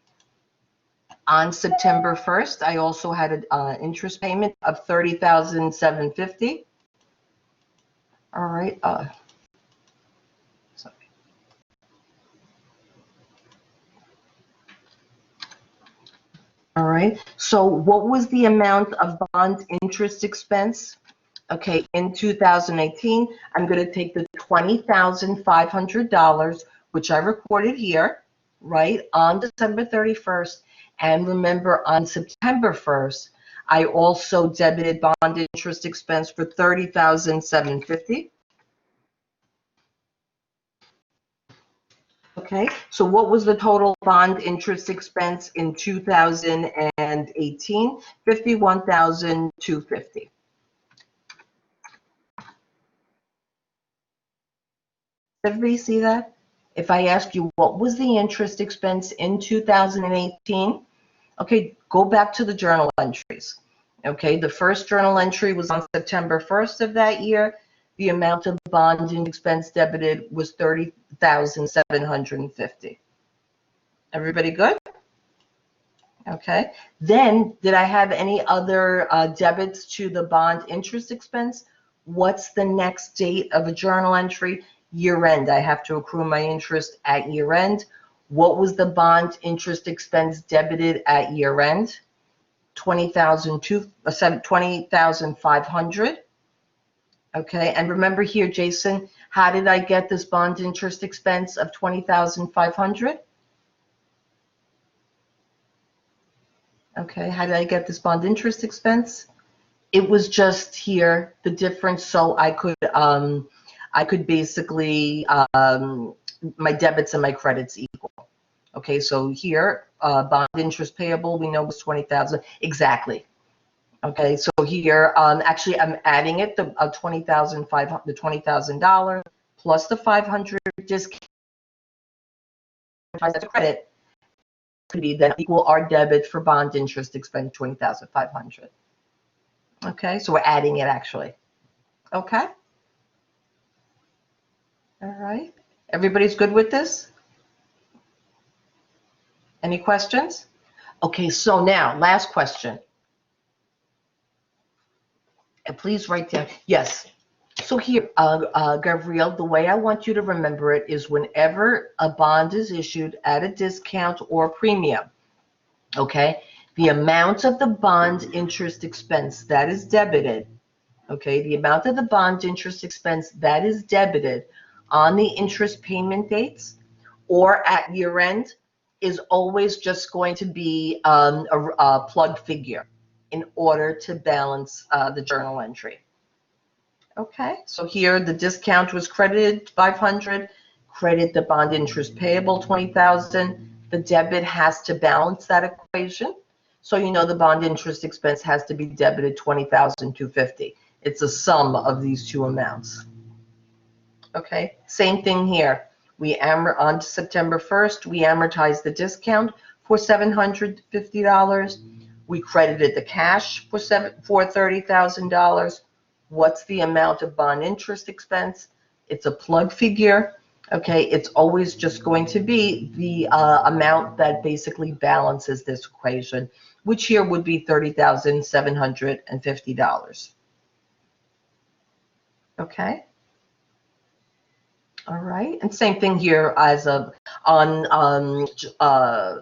On September 1st, I also had an interest payment of 30,750. All right. Sorry. All right. So what was the amount of bond interest expense? Okay, in 2018, I'm going to take the $20,500, which I recorded here, right, on December 31st. And remember, on September 1st, I also debited bond interest expense for 30,750. Okay, so what was the total bond interest expense in 2018? 51,250. Everybody see that? If I ask you what was the interest expense in 2018, okay, go back to the journal entries. Okay, the first journal entry was on September 1st of that year. The amount of bond expense debited was 30,750. Everybody good? Okay. Then, did I have any other debits to the bond interest expense? What's the next date of a journal entry? Year end. I have to accrue my interest at year end. What was the bond interest expense debited at year end? 20,500. Okay. And remember here, Jason, how did I get this bond interest expense of 20,500? Okay, how did I get this bond interest expense? It was just here, the difference, so I could basically, my debits and my credits equal. Okay, so here, bond interest payable, we know was 20,000, exactly. Okay, so here, actually, I'm adding it, the $20,000 plus the 500 discount as a credit, could be then equal our debit for bond interest expense 20,500. Okay, so we're adding it actually. Okay. All right. Everybody's good with this? Any questions? Okay, so now last question. And please write down. Yes. So here, Gabrielle, the way I want you to remember it is whenever a bond is issued at a discount or premium, okay, the amount of the bond interest expense that is debited, okay, the amount of the bond interest expense that is debited on the interest payment dates or at year end is always just going to be a plug figure in order to balance the journal entry. Okay, so here the discount was credited 500, credit the bond interest payable 20,000. The debit has to balance that equation. So you know the bond interest expense has to be debited 20,250. It's a sum of these two amounts. Okay, same thing here. On September 1st, we amortized the discount for $750. We credited the cash for $30,000. What's the amount of bond interest expense? It's a plug figure. Okay, it's always just going to be the amount that basically balances this equation, which here would be $30,750. Okay. All right, and same thing here as of on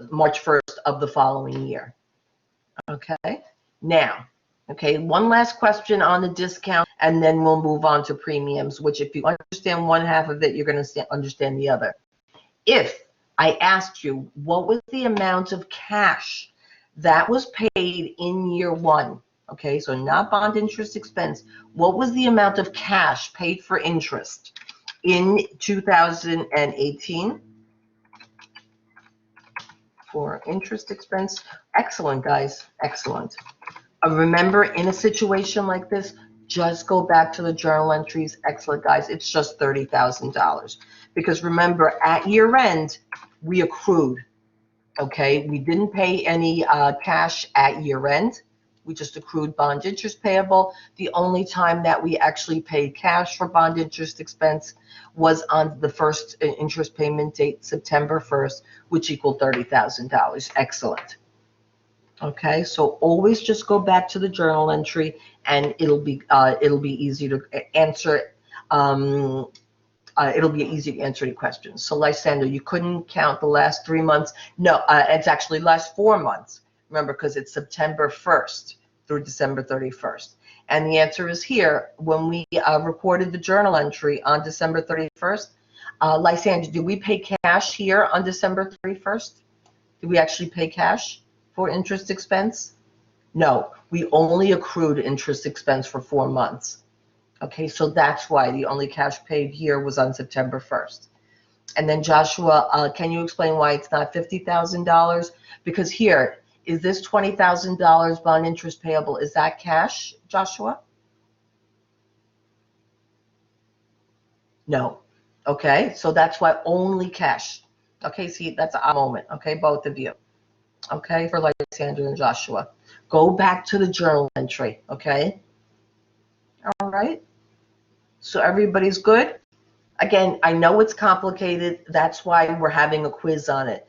March 1st of the following year. Okay, now, okay, one last question on the discount, and then we'll move on to premiums, which if you understand one half of it, you're going to understand the other. If I asked you what was the amount of cash that was paid in year one, Okay, so not bond interest expense. What was the amount of cash paid for interest in 2018 for interest expense? Excellent, guys, excellent. Remember, in a situation like this, just go back to the journal entries. Excellent, guys. It's just $30,000. Because remember, at year end, we accrued. Okay, we didn't pay any cash at year end. We just accrued bond interest payable. The only time that we actually paid cash for bond interest expense was on the first interest payment date, September 1st, which equaled $30,000. Excellent. Okay, so always just go back to the journal entry, and it'll be easy to answer. It'll be easy to answer any questions. So, Lysander, you couldn't count the last 3 months. No, it's actually last 4 months. Remember, because it's September 1st through December 31st. And the answer is here. When we recorded the journal entry on December 31st, Lysander, did we pay cash here on December 31st? Did we actually pay cash for interest expense? No, we only accrued interest expense for 4 months. Okay, so that's why the only cash paid here was on September 1st. And then Joshua, can you explain why it's not $50,000? Because here, is this $20,000 bond interest payable? Is that cash, Joshua? No. Okay, so that's why only cash. Okay, see, that's a moment. Okay, both of you. Okay, for Lysander and Joshua. Go back to the journal entry, okay? All right. So everybody's good? Again, I know it's complicated. That's why we're having a quiz on it.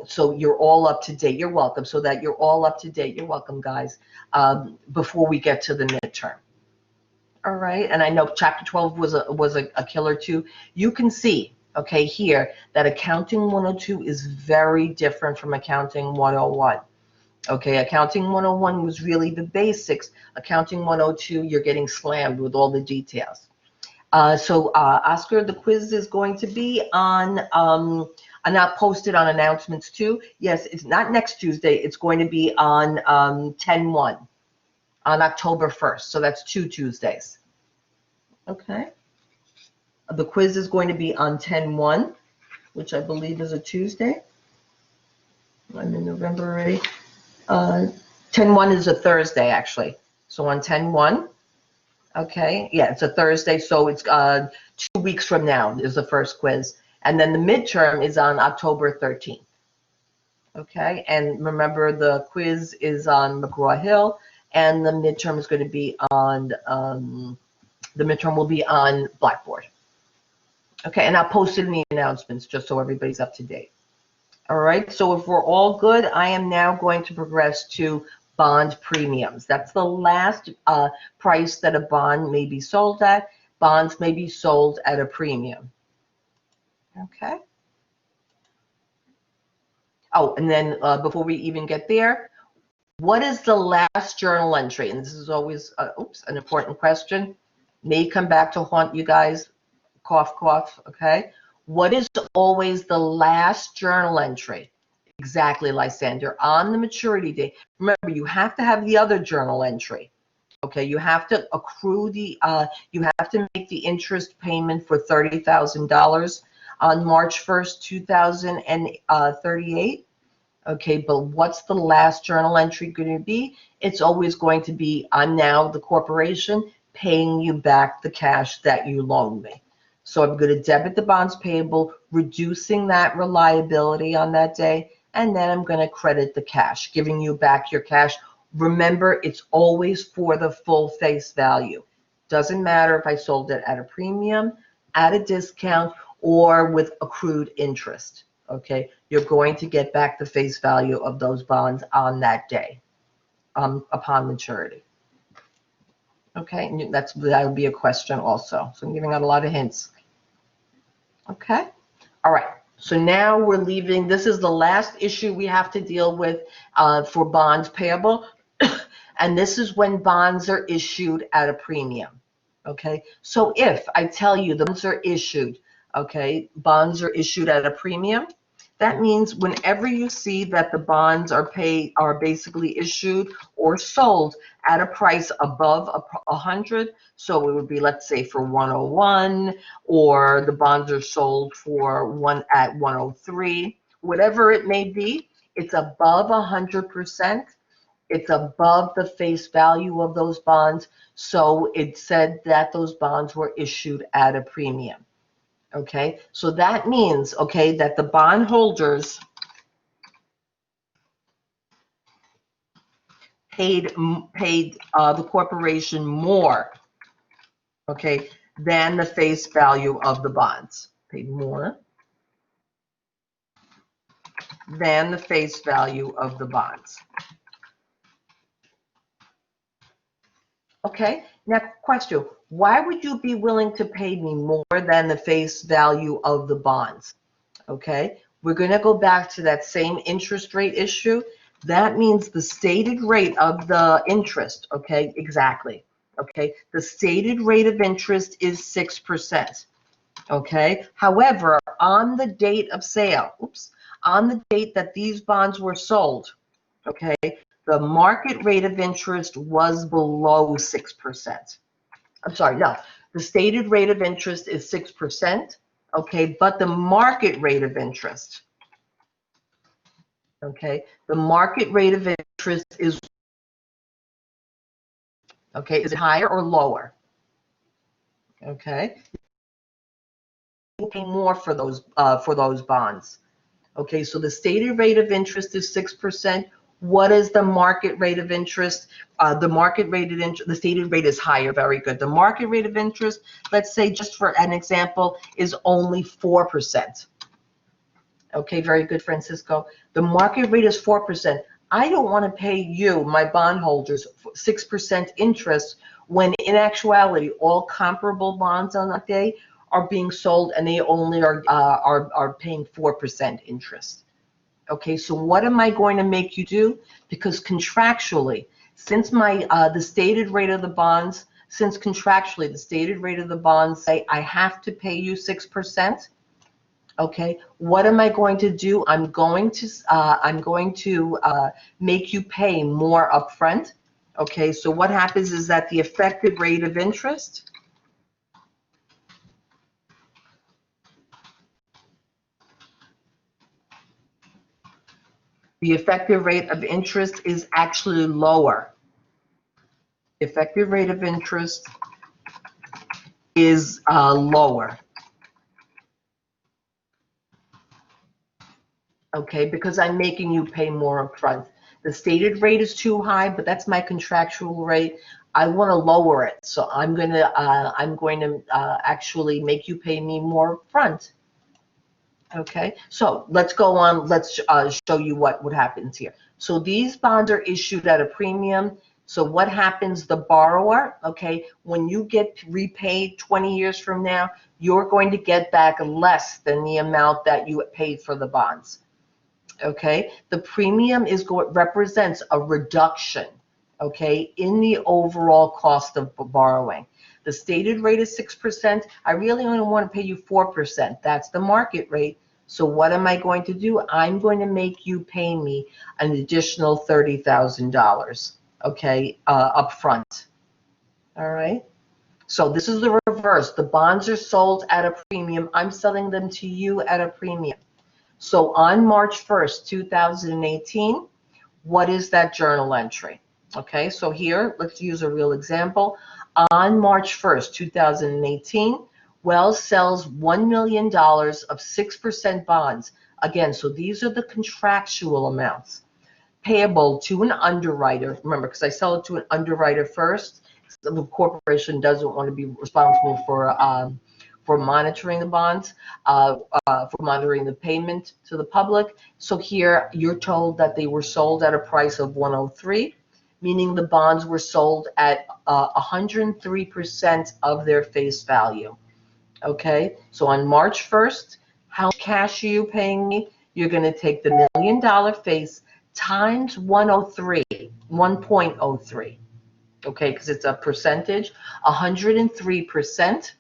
So you're all up to date. You're welcome. So that you're all up to date. You're welcome, guys, before we get to the midterm. All right. And I know Chapter 12 was a killer too. You can see, okay, here that Accounting 102 is very different from Accounting 101. Okay, Accounting 101 was really the basics. Accounting 102, you're getting slammed with all the details. Oscar, the quiz is going to be on, not posted on announcements too. Yes, it's not next Tuesday. It's going to be on 10/1, on October 1st. So that's 2 Tuesdays. Okay. The quiz is going to be on 10/1, which I believe is a Tuesday. I'm in November already. 10/1 is a Thursday, actually. So on 10/1, okay, yeah, it's a Thursday. So it's 2 weeks from now is the first quiz. And then the midterm is on October 13th. Okay, and remember the quiz is on McGraw-Hill, and the midterm is going to be on, the midterm will be on Blackboard. Okay, and I'll post it in the announcements just so everybody's up to date. All right, so if we're all good, I am now going to progress to bond premiums. That's the last price that a bond may be sold at. Bonds may be sold at a premium. Okay. Oh, and then before we even get there, what is the last journal entry? And this is always, an important question. May come back to haunt you guys. Cough, cough, okay? What is always the last journal entry? Exactly, Lysander, on the maturity date. Remember, you have to have the other journal entry. Okay, you have to accrue the, you have to make the interest payment for $30,000 on March 1st, 2038. Okay, but what's the last journal entry going to be? It's always going to be, I'm now the corporation paying you back the cash that you loaned me. So I'm going to debit the bonds payable, reducing that reliability on that day, and then I'm going to credit the cash, giving you back your cash. Remember, it's always for the full face value. Doesn't matter if I sold it at a premium, at a discount, or with accrued interest. Okay, you're going to get back the face value of those bonds on that day, upon maturity. Okay, that would be a question also. So I'm giving out a lot of hints. Okay, all right. So now we're leaving. This is the last issue we have to deal with for bonds payable. And this is when bonds are issued at a premium. Okay, so if I tell you the bonds are issued, okay, bonds are issued at a premium, That means whenever you see that the bonds are basically issued or sold at a price above 100, so it would be, let's say, for 101, or the bonds are sold for 103, whatever it may be, it's above 100%. It's above the face value of those bonds. So it said that those bonds were issued at a premium. Okay, so that means, okay, that the bondholders paid the corporation more, okay, than the face value of the bonds. Paid more than the face value of the bonds. Okay, now question, why would you be willing to pay me more than the face value of the bonds? Okay, we're going to go back to that same interest rate issue. That means the stated rate of the interest, okay, exactly. Okay, the stated rate of interest is 6%. Okay, however, on the date of sale, on the date that these bonds were sold, okay, the market rate of interest was below 6%. I'm sorry, no, the stated rate of interest is 6%, okay, but the market rate of interest, okay, the market rate of interest is, okay, is it higher or lower? Okay, you pay more for those bonds. Okay, so the stated rate of interest is 6%. What is the market rate of interest? The stated rate is higher. Very good. The market rate of interest, let's say, just for an example, is only 4%. Okay, very good, Francisco. The market rate is 4%. I don't want to pay you, my bondholders, 6% interest when in actuality all comparable bonds on that day are being sold and they only are paying 4% interest. Okay, so what am I going to make you do? Because contractually, since the stated rate of the bonds, say I have to pay you 6%. Okay, what am I going to do? I'm going to make you pay more upfront. Okay, so what happens is that the effective rate of interest is actually lower. The effective rate of interest is lower. Okay, because I'm making you pay more upfront. The stated rate is too high, but that's my contractual rate. I want to lower it, so I'm going to actually make you pay me more upfront. Okay, so let's go on. Let's show you what happens here. So these bonds are issued at a premium. So what happens? The borrower, okay, when you get repaid 20 years from now, you're going to get back less than the amount that you paid for the bonds. Okay, the premium represents a reduction, okay, in the overall cost of borrowing. The stated rate is 6%. I really only want to pay you 4%. That's the market rate. So what am I going to do? I'm going to make you pay me an additional $30,000, okay, upfront. All right. So this is the reverse. The bonds are sold at a premium. I'm selling them to you at a premium. So on March 1st, 2018, what is that journal entry? Okay, so here, let's use a real example. On March 1st, 2018, Wells sells $1 million of 6% bonds. Again, so these are the contractual amounts payable to an underwriter. Remember, because I sell it to an underwriter first, the corporation doesn't want to be responsible for monitoring the bonds, for monitoring the payment to the public. So here you're told that they were sold at a price of 103, meaning the bonds were sold at 103% of their face value. Okay, so on March 1st, how much cash are you paying me? You're going to take the $1 million face times 103, 1.03. Okay, because it's a percentage, 103%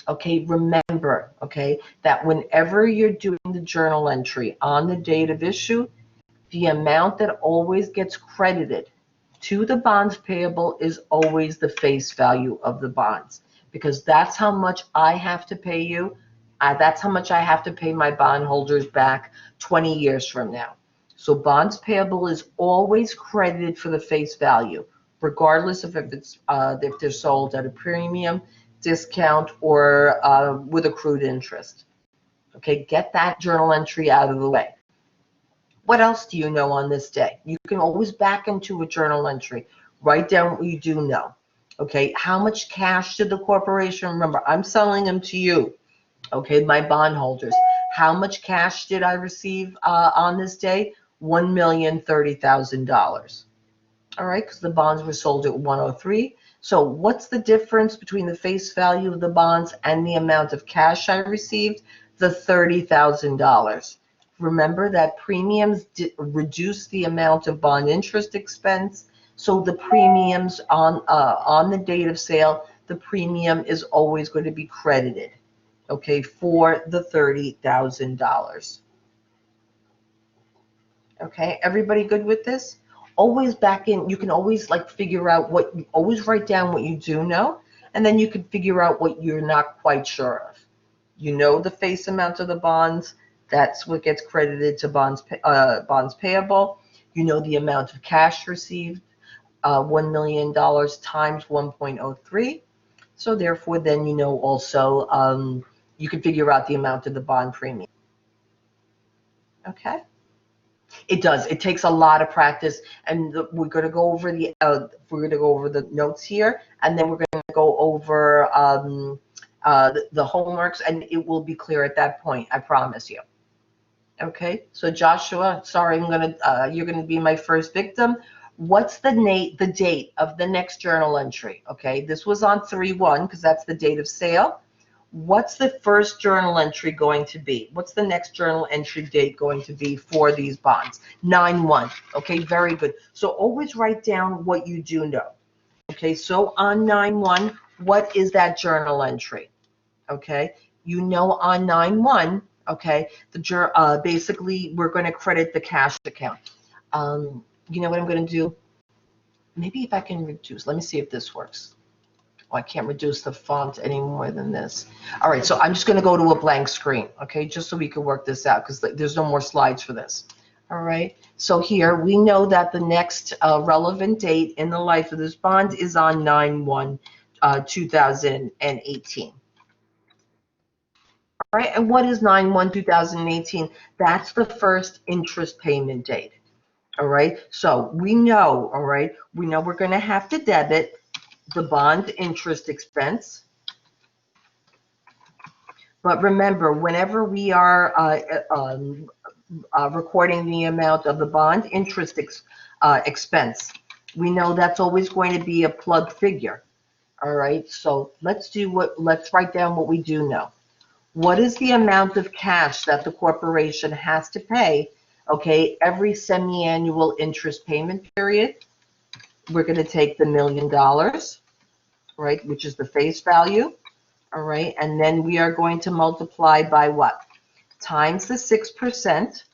Okay, remember, okay, that whenever you're doing the journal entry on the date of issue, the amount that always gets credited to the bonds payable is always the face value of the bonds, because that's how much I have to pay you. That's how much I have to pay my bondholders back 20 years from now. So bonds payable is always credited for the face value, regardless of if they're sold at a premium, discount, or with accrued interest. Okay, get that journal entry out of the way. What else do you know on this day? You can always back into a journal entry. Write down what you do know. Okay, how much cash did the corporation, remember, I'm selling them to you, okay, my bondholders. How much cash did I receive on this day? $1,030,000. All right, because the bonds were sold at 103. So what's the difference between the face value of the bonds and the amount of cash I received? The $30,000. Remember that premiums reduce the amount of bond interest expense. So the premiums on the date of sale, the premium is always going to be credited, okay, for the $30,000. Okay, everybody good with this? Always back in, you can always like figure out what, always write down what you do know, and then you can figure out what you're not quite sure of. You know the face amount of the bonds, that's what gets credited to bonds payable. You know the amount of cash received, $1 million times 1.03. So therefore, then you know also you can figure out the amount of the bond premium. Okay. It does. It takes a lot of practice, and we're going to go over the notes here, and then we're going to go over the homeworks, and it will be clear at that point. I promise you. Okay. So Joshua, sorry, you're going to be my first victim. What's the date of the next journal entry? Okay. This was on 3/1 because that's the date of sale. What's the first journal entry going to be? What's the next journal entry date going to be for these bonds? 9/1. Okay, very good. So always write down what you do know. Okay, so on 9/1, what is that journal entry? Okay, you know on 9/1, okay, basically we're going to credit the cash account. You know what I'm going to do? Maybe if I can reduce, let me see if this works. Oh, I can't reduce the font any more than this. All right, so I'm just going to go to a blank screen, okay, just so we can work this out because there's no more slides for this. All right, so here we know that the next relevant date in the life of this bond is on 9/1, 2018. All right, and what is 9/1, 2018? That's the first interest payment date. All right, so we know, all right, we know we're going to have to debit the bond interest expense. But remember, whenever we are recording the amount of the bond interest expense, we know that's always going to be a plug figure. All right, so let's write down what we do know. What is the amount of cash that the corporation has to pay, okay, every semi-annual interest payment period? We're going to take the $1 million, right, which is the face value, all right, and then we are going to multiply by what? Times the 6%,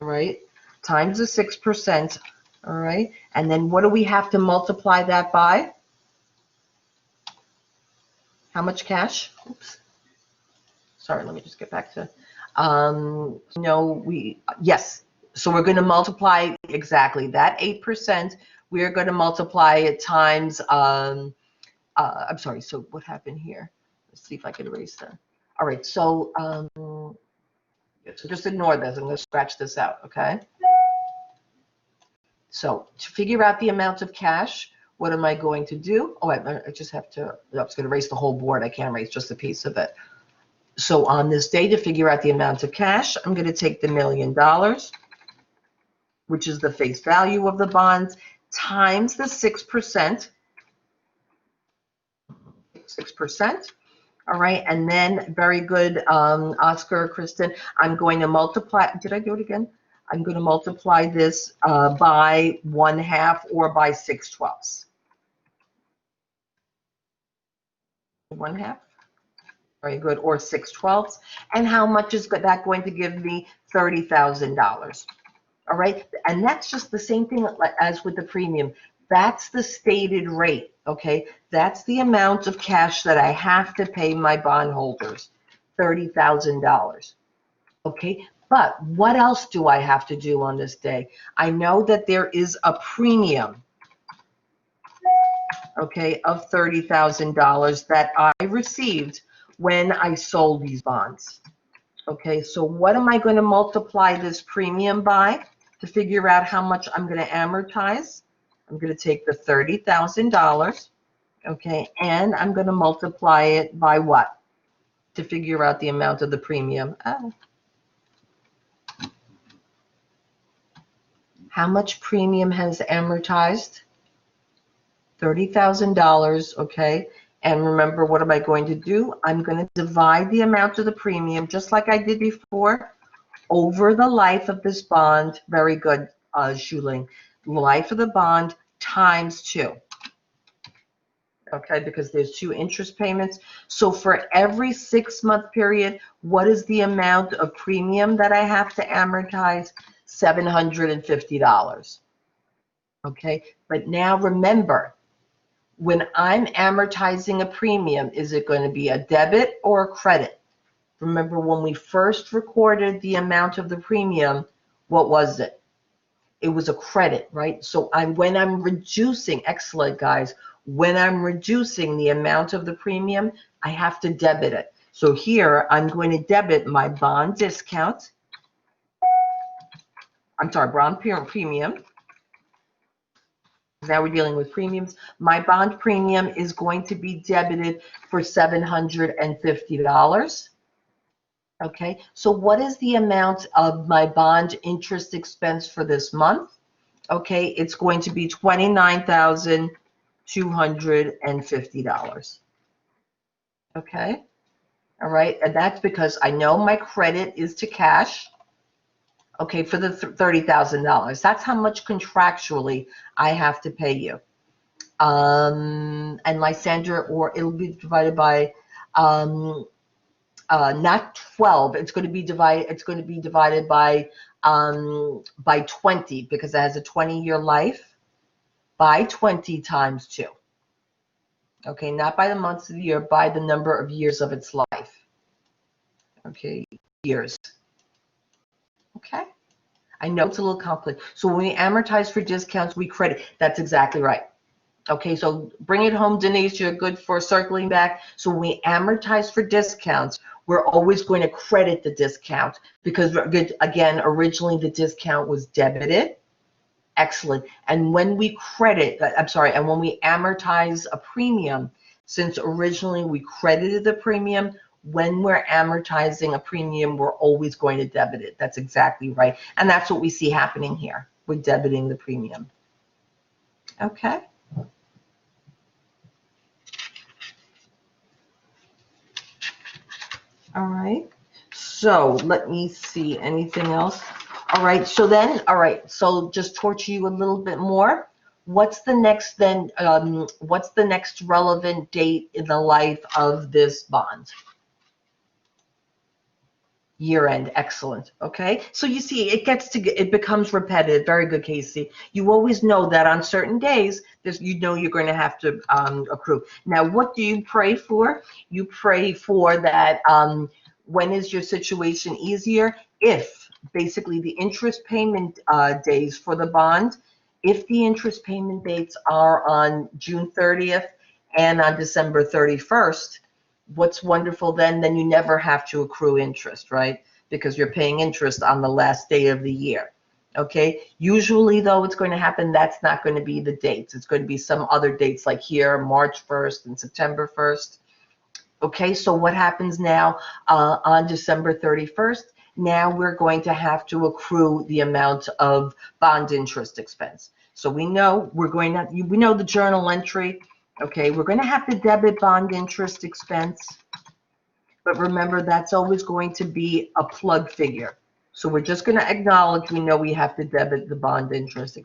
all right, times the 6%, all right, and then what do we have to multiply that by? How much cash? Oops. Sorry, let me just get back to, yes, so we're going to multiply exactly that 8%. We are going to multiply it times, I'm sorry, so what happened here? Let's see if I can erase that. All right, so just ignore this. I'm going to scratch this out, okay? So to figure out the amount of cash, what am I going to do? Oh, I just have to, I was going to erase the whole board. I can't erase just a piece of it. So on this day, to figure out the amount of cash, I'm going to take the $1 million, which is the face value of the bonds, times the 6%. 6%. All right, and then very good, Oscar, Kristen, I'm going to multiply, did I do it again? I'm going to multiply this by 1/2 or by 6/12. 1/2. Very good, or 6/12. And how much is that going to give me? $30,000. All right, and that's just the same thing as with the premium. That's the stated rate, okay? That's the amount of cash that I have to pay my bondholders, $30,000. Okay, but what else do I have to do on this day? I know that there is a premium, okay, of $30,000 that I received when I sold these bonds. Okay, so what am I going to multiply this premium by to figure out how much I'm going to amortize? I'm going to take the $30,000, okay, and I'm going to multiply it by what to figure out the amount of the premium? How much premium has amortized? $30,000, okay? And remember, what am I going to do? I'm going to divide the amount of the premium, just like I did before, over the life of this bond. Very good, Shuling. Life of the bond times 2. Okay, because there's 2 interest payments. So for every 6-month period, what is the amount of premium that I have to amortize? $750. Okay, but now remember, when I'm amortizing a premium, is it going to be a debit or a credit? Remember, when we first recorded the amount of the premium, what was it? It was a credit, right? So when I'm reducing, excellent guys, when I'm reducing the amount of the premium, I have to debit it. So here, I'm going to debit my bond discount. I'm sorry, bond premium. Now we're dealing with premiums. My bond premium is going to be debited for $750. Okay, so what is the amount of my bond interest expense for this month? Okay, it's going to be $29,250. Okay, all right, and that's because I know my credit is to cash. Okay, for the $30,000. That's how much contractually I have to pay you. And Lysander, or it'll be divided by not 12. It's going to be divided by 20, because it has a 20-year life, by 20 times 2. Okay, not by the months of the year, by the number of years of its life. Okay, years. Okay, I know it's a little complicated. So when we amortize for discounts, we credit. That's exactly right. Okay, so bring it home, Denise. You're good for circling back. So when we amortize for discounts, we're always going to credit the discount, because, again, originally the discount was debited. Excellent. And when we and when we amortize a premium, since originally we credited the premium, when we're amortizing a premium, we're always going to debit it. That's exactly right. And that's what we see happening here. We're debiting the premium. Okay. All right. So let me see, anything else? All right. So then, all right. So just torture you a little bit more. What's the next then? What's the next relevant date in the life of this bond? Year end. Excellent. Okay, so you see, it becomes repetitive. Very good, Casey. You always know that on certain days, you're going to have to accrue. Now, what do you pray for? You pray for that. When is your situation easier? If basically the interest payment days for the bond, if the interest payment dates are on June 30th and on December 31st. What's wonderful then you never have to accrue interest, right? Because you're paying interest on the last day of the year. Okay, usually though, it's going to happen, that's not going to be the dates. It's going to be some other dates, like here, March 1st and September 1st. Okay, so what happens now on December 31st? Now we're going to have to accrue the amount of bond interest expense. So we know we know the journal entry. Okay, we're going to have to debit bond interest expense, but remember, that's always going to be a plug figure. So we're just going to acknowledge we know we have to debit the bond interest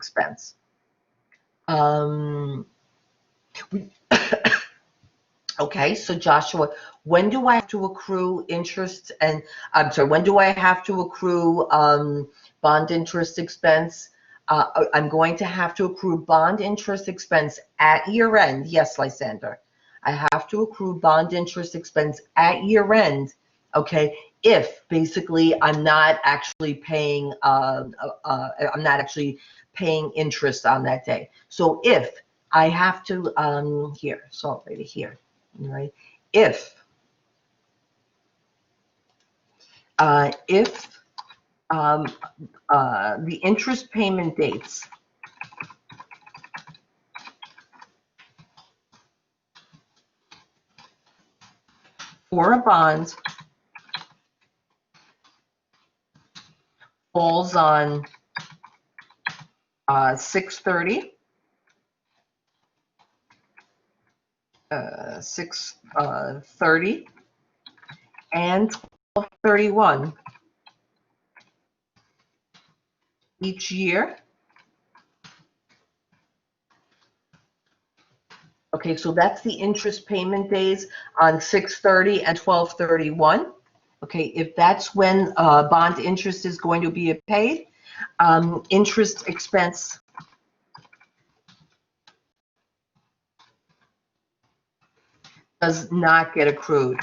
Okay, so Joshua, when do I have to accrue interest and, I'm sorry, when do I have to accrue bond interest expense? I'm going to have to accrue bond interest expense at year end. Yes, Lysander. I have to accrue bond interest expense at year end, okay, if basically I'm not actually paying, I'm not actually paying interest on that day. So if I have to, here, so right here, right? If if the interest payment dates for a bond falls on 6/30, 6/30, and 12/31 each year. Okay, so that's the interest payment days on 6/30 and 12/31. Okay, if that's when bond interest is going to be paid, interest expense does not get accrued.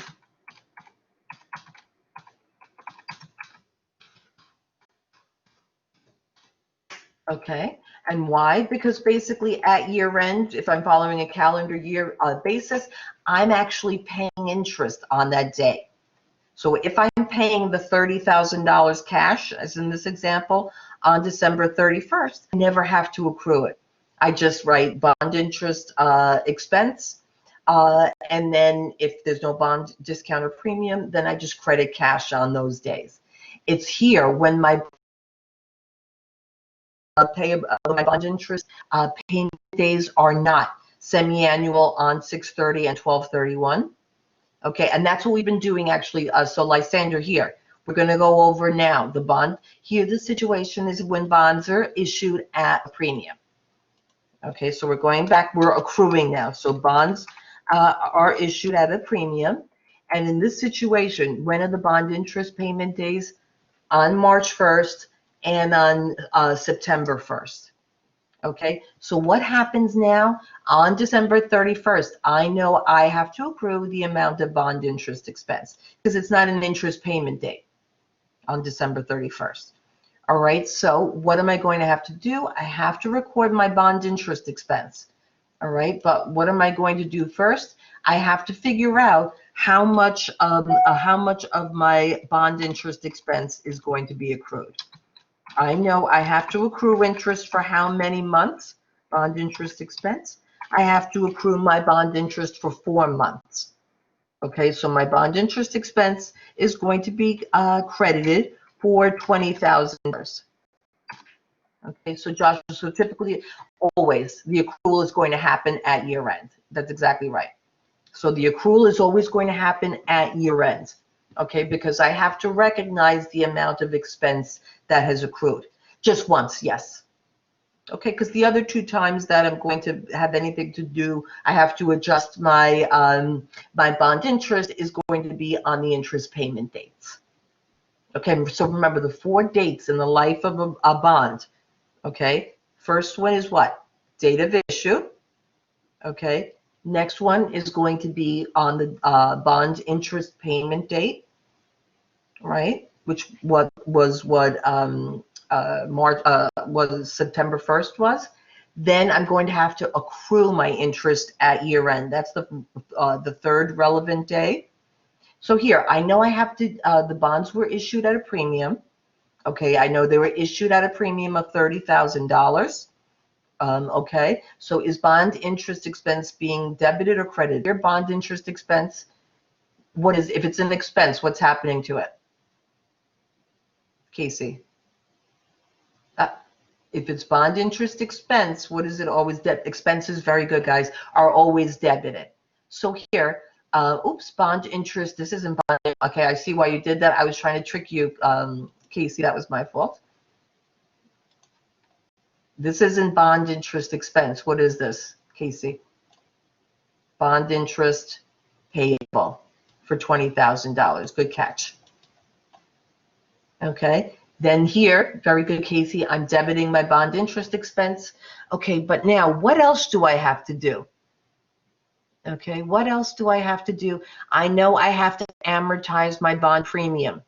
Okay, and why? Because basically at year end, if I'm following a calendar year basis, I'm actually paying interest on that day. So if I'm paying the $30,000 cash, as in this example, on December 31st, I never have to accrue it. I just write bond interest expense, and then if there's no bond discount or premium, then I just credit cash on those days. It's here when my my bond interest payment days are not semi-annual on 6/30 and 12/31. Okay, and that's what we've been doing actually. So Lysander here, we're going to go over now the bond. Here the situation is when bonds are issued at a premium. Okay, so we're going back, we're accruing now. So bonds are issued at a premium. And in this situation, when are the bond interest payment days? On March 1st and on September 1st. Okay, so what happens now on December 31st? I know I have to accrue the amount of bond interest expense because it's not an interest payment date on December 31st. All right, so what am I going to have to do? I have to record my bond interest expense. All right, but what am I going to do first? I have to figure out how much of my bond interest expense is going to be accrued. I know I have to accrue interest for how many months? Bond interest expense. I have to accrue my bond interest for 4 months. Okay, so my bond interest expense is going to be credited for $20,000. Okay, so Josh, so typically, always, the accrual is going to happen at year end. That's exactly right. So the accrual is always going to happen at year end. Okay, because I have to recognize the amount of expense that has accrued. Just once, yes. Okay, because the other 2 times that I'm going to have anything to do, I have to adjust my my bond interest is going to be on the interest payment dates. Okay, so remember the 4 dates in the life of a bond. Okay, first one is what? Date of issue. Okay, next one is going to be on the bond interest payment date, right? Which was September 1st was. Then I'm going to have to accrue my interest at year end. That's the 3rd relevant day. So here, I know I have to, the bonds were issued at a premium. Okay, I know they were issued at a premium of $30,000. Okay, so is bond interest expense being debited or credited? Your bond interest expense, what is, if it's an expense, what's happening to it? Casey? If it's bond interest expense, what is it always? Expenses, very good, guys, are always debited. So here, oops, bond interest, this isn't bond. Okay, I see why you did that. I was trying to trick you, Casey, that was my fault. This isn't bond interest expense. What is this, Casey? Bond interest payable for $20,000. Good catch. Okay. Then here, very good, Casey, I'm debiting my bond interest expense. Okay, but now what else do I have to do? Okay, what else do I have to do? I know I have to amortize my bond premium.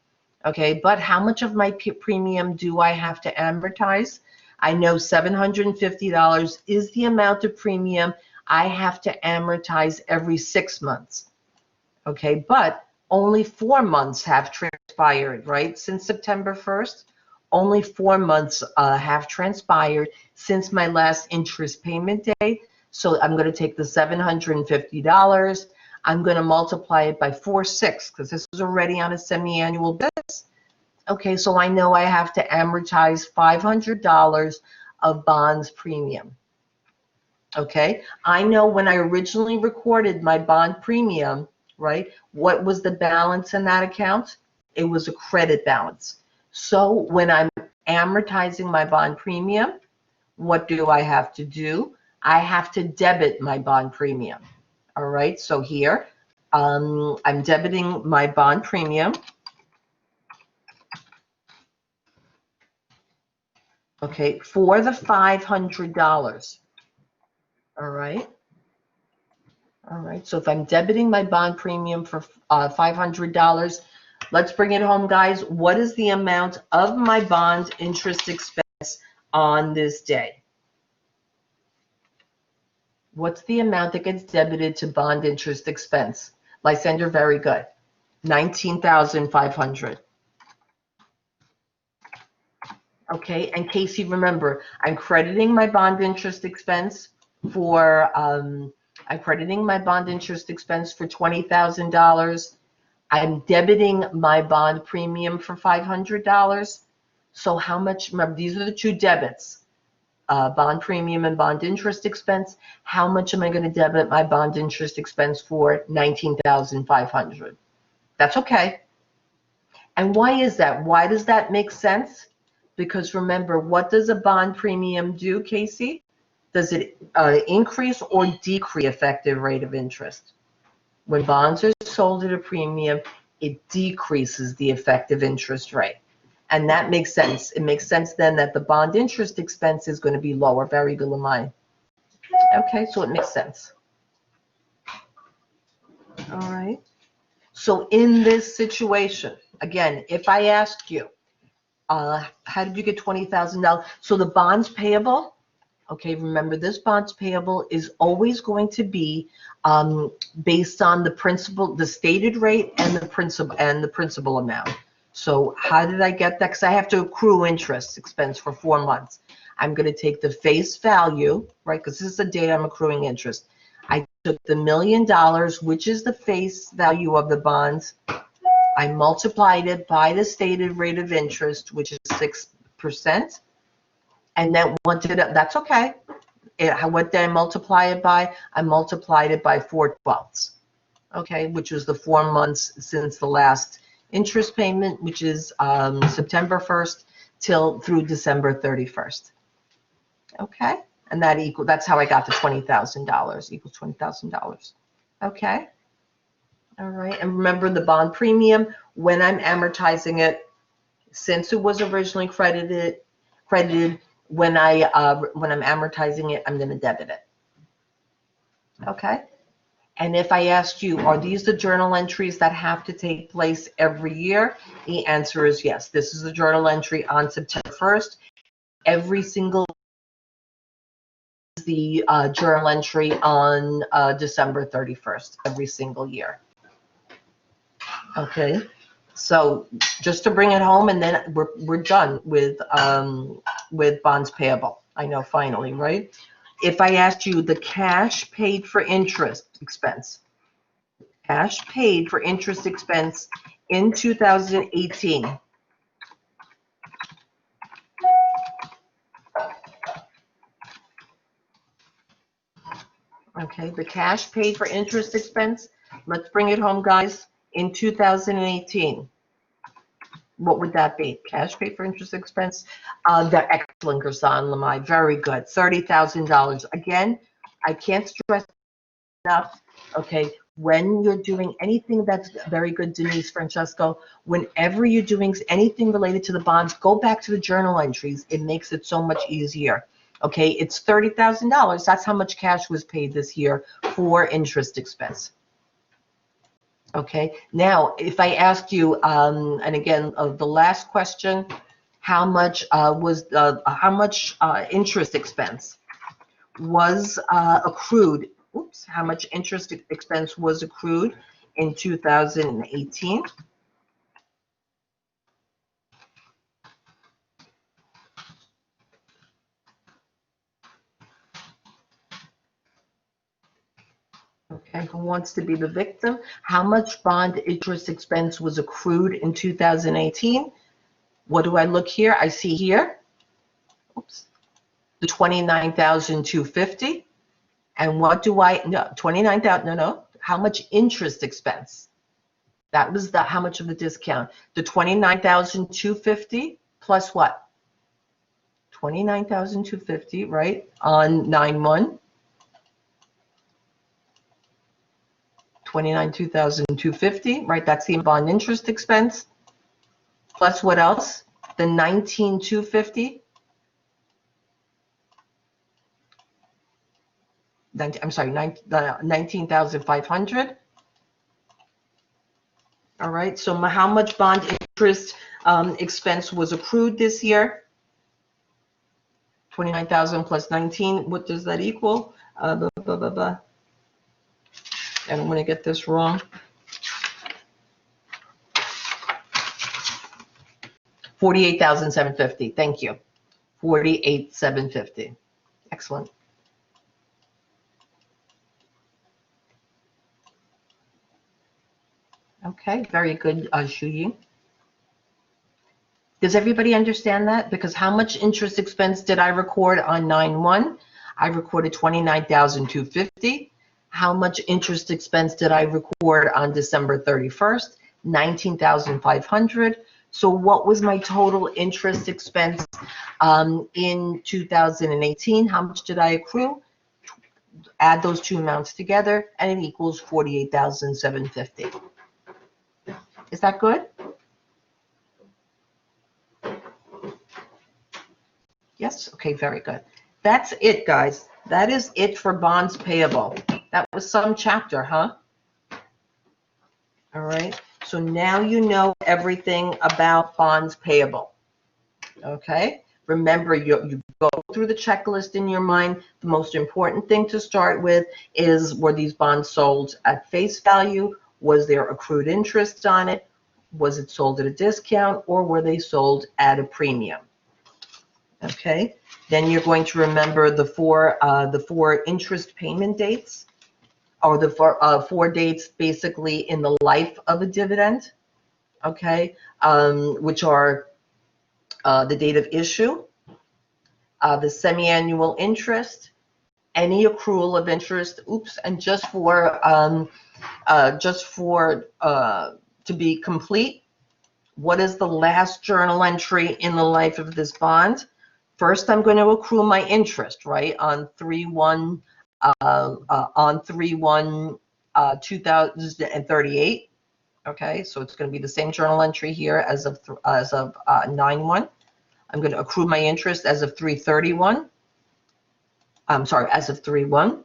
Okay, but how much of my premium do I have to amortize? I know $750 is the amount of premium I have to amortize every 6 months. Okay, but only 4 months have transpired, right? Since September 1st, only 4 months have transpired since my last interest payment date. So I'm going to take the $750. I'm going to multiply it by 4/6 because this is already on a semi-annual basis. Okay, so I know I have to amortize $500 of bonds premium. Okay, I know when I originally recorded my bond premium, right, what was the balance in that account? It was a credit balance. So when I'm amortizing my bond premium, what do I have to do? I have to debit my bond premium. All right, so here I'm debiting my bond premium. Okay, for the $500. All right. All right, so if I'm debiting my bond premium for $500, let's bring it home, guys. What is the amount of my bond interest expense on this day? What's the amount that gets debited to bond interest expense? Lysander, very good. $19,500. Okay, and Casey, remember, I'm crediting my bond interest expense for $20,000. I'm debiting my bond premium for $500. So how much? Remember, these are the two debits: bond premium and bond interest expense. How much am I going to debit my bond interest expense for? $19,500. That's okay. And why is that? Why does that make sense? Because remember, what does a bond premium do, Casey? Does it increase or decrease effective rate of interest? When bonds are sold at a premium, it decreases the effective interest rate. And that makes sense. It makes sense then that the bond interest expense is going to be lower. Very good, Lamine. Okay, so it makes sense. All right. So in this situation, again, if I ask you, how did you get $20,000? So the bonds payable, okay, remember this bonds payable is always going to be based on the principal, the stated rate and the principal amount. So how did I get that? Because I have to accrue interest expense for 4 months. I'm going to take the face value, right? Because this is the date I'm accruing interest. I took the $1 million, which is the face value of the bonds. I multiplied it by the stated rate of interest, which is 6%. And then what did it, that's okay. What did I multiply it by? I multiplied it by 4/12, okay, which was the 4 months since the last interest payment, which is September 1st through December 31st. Okay, and that's how I got the $20,000, equals $20,000. Okay. All right, and remember the bond premium, when I'm amortizing it, since it was originally credited, when I'm amortizing it, I'm going to debit it. Okay, and if I asked you, are these the journal entries that have to take place every year? The answer is yes. This is the journal entry on September 1st. Every single the journal entry on December 31st, every single year. Okay, so just to bring it home, and then we're done with bonds payable. I know, finally, right? If I asked you the cash paid for interest expense, in 2018. Okay, the cash paid for interest expense, let's bring it home, guys, in 2018. What would that be? Cash paid for interest expense? They're excellent, Gersan Lamai. Very good. $30,000. Again, I can't stress enough. Okay, when you're doing anything, that's very good, Denise, Francesco. Whenever you're doing anything related to the bonds, go back to the journal entries. It makes it so much easier. Okay, it's $30,000. That's how much cash was paid this year for interest expense. Okay, now if I ask you, and again, the last question, how much interest expense was accrued? Oops, how much interest expense was accrued in 2018? Okay, who wants to be the victim? How much bond interest expense was accrued in 2018? What do I look here? I see here, oops, the 29,250. And what do I, no, 29,000, no, how much interest expense? That was how much of the discount? The 29,250 plus what? 29,250, right, on 9/1. 29,250, right? That's the bond interest expense. Plus what else? The 19,250. I'm sorry, 19,500. All right. So how much bond interest expense was accrued this year? 29,000 plus 19. What does that equal? Blah, blah, blah, blah. And I'm going to get this wrong. 48,750. Thank you. 48,750. Excellent. Okay, very good, Shuyi. Does everybody understand that? Because how much interest expense did I record on 9/1? I recorded 29,250. How much interest expense did I record on December 31st? 19,500. So what was my total interest expense in 2018? How much did I accrue? Add those two amounts together, and it equals 48,750. Is that good? Yes? Okay, very good. That's it, guys. That is it for bonds payable. That was some chapter, huh? All right. So now you know everything about bonds payable. Okay? Remember, you go through the checklist in your mind. The most important thing to start with is, were these bonds sold at face value? Was there accrued interest on it? Was it sold at a discount, or were they sold at a premium? Okay, then you're going to remember the four interest payment dates, or the four dates basically in the life of a dividend. Okay, which are the date of issue, the semi-annual interest, any accrual of interest. Oops, and just for to be complete, what is the last journal entry in the life of this bond? First, I'm going to accrue my interest, right, on 3/1/2038. Okay, so it's going to be the same journal entry here as of 9/1. I'm going to accrue my interest as of 3/31. I'm sorry, as of 3/1.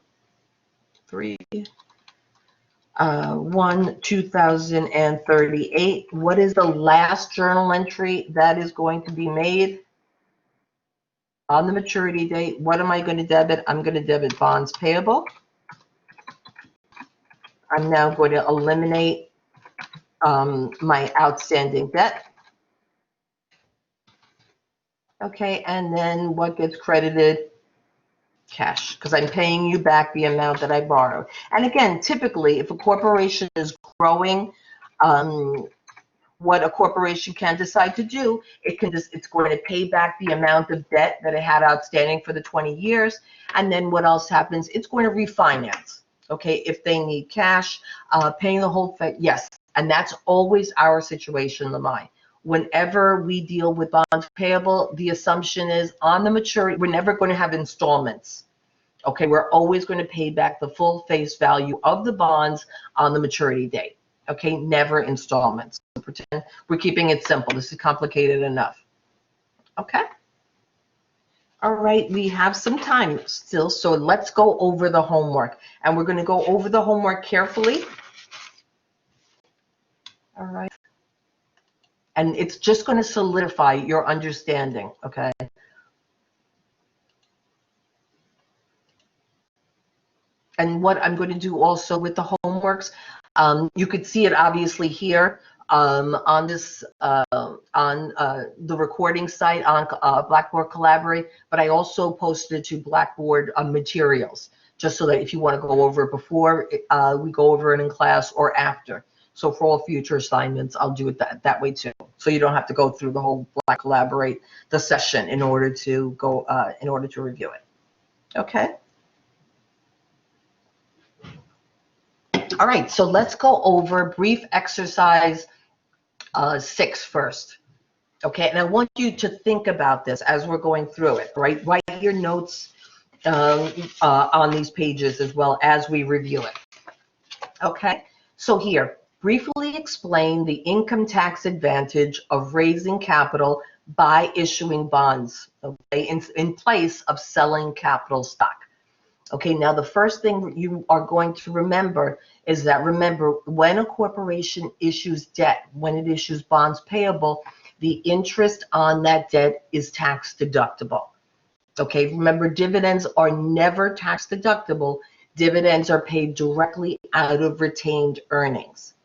3/1/2038. What is the last journal entry that is going to be made on the maturity date? What am I going to debit? I'm going to debit bonds payable. I'm now going to eliminate my outstanding debt. Okay, and then what gets credited? Cash, because I'm paying you back the amount that I borrowed. And again, typically, if a corporation is growing, what a corporation can decide to do, it's going to pay back the amount of debt that it had outstanding for the 20 years. And then what else happens? It's going to refinance. Okay, if they need cash, paying the whole thing, yes. And that's always our situation, Lamai. Whenever we deal with bonds payable, the assumption is on the maturity, we're never going to have installments. Okay, we're always going to pay back the full face value of the bonds on the maturity date. Okay, never installments. So pretend we're keeping it simple. This is complicated enough. Okay. All right, we have some time still, so let's go over the homework. And we're going to go over the homework carefully. All right. And it's just going to solidify your understanding, okay? And what I'm going to do also with the homeworks, you could see it obviously here on this on the recording site on Blackboard Collaborate, but I also posted it to Blackboard materials, just so that if you want to go over it before we go over it in class or after. So for all future assignments, I'll do it that way too. So you don't have to go through the whole Black Collaborate the session in order to go in order to review it. Okay. All right, so let's go over brief exercise 6 first. Okay, and I want you to think about this as we're going through it, right? Write your notes on these pages as well as we review it. Okay, so here, briefly explain the income tax advantage of raising capital by issuing bonds, okay, in place of selling capital stock. Okay, now the first thing you are going to remember is that, remember, when a corporation issues debt, when it issues bonds payable, the interest on that debt is tax deductible. Okay, remember, dividends are never tax deductible. Dividends are paid directly out of retained earnings.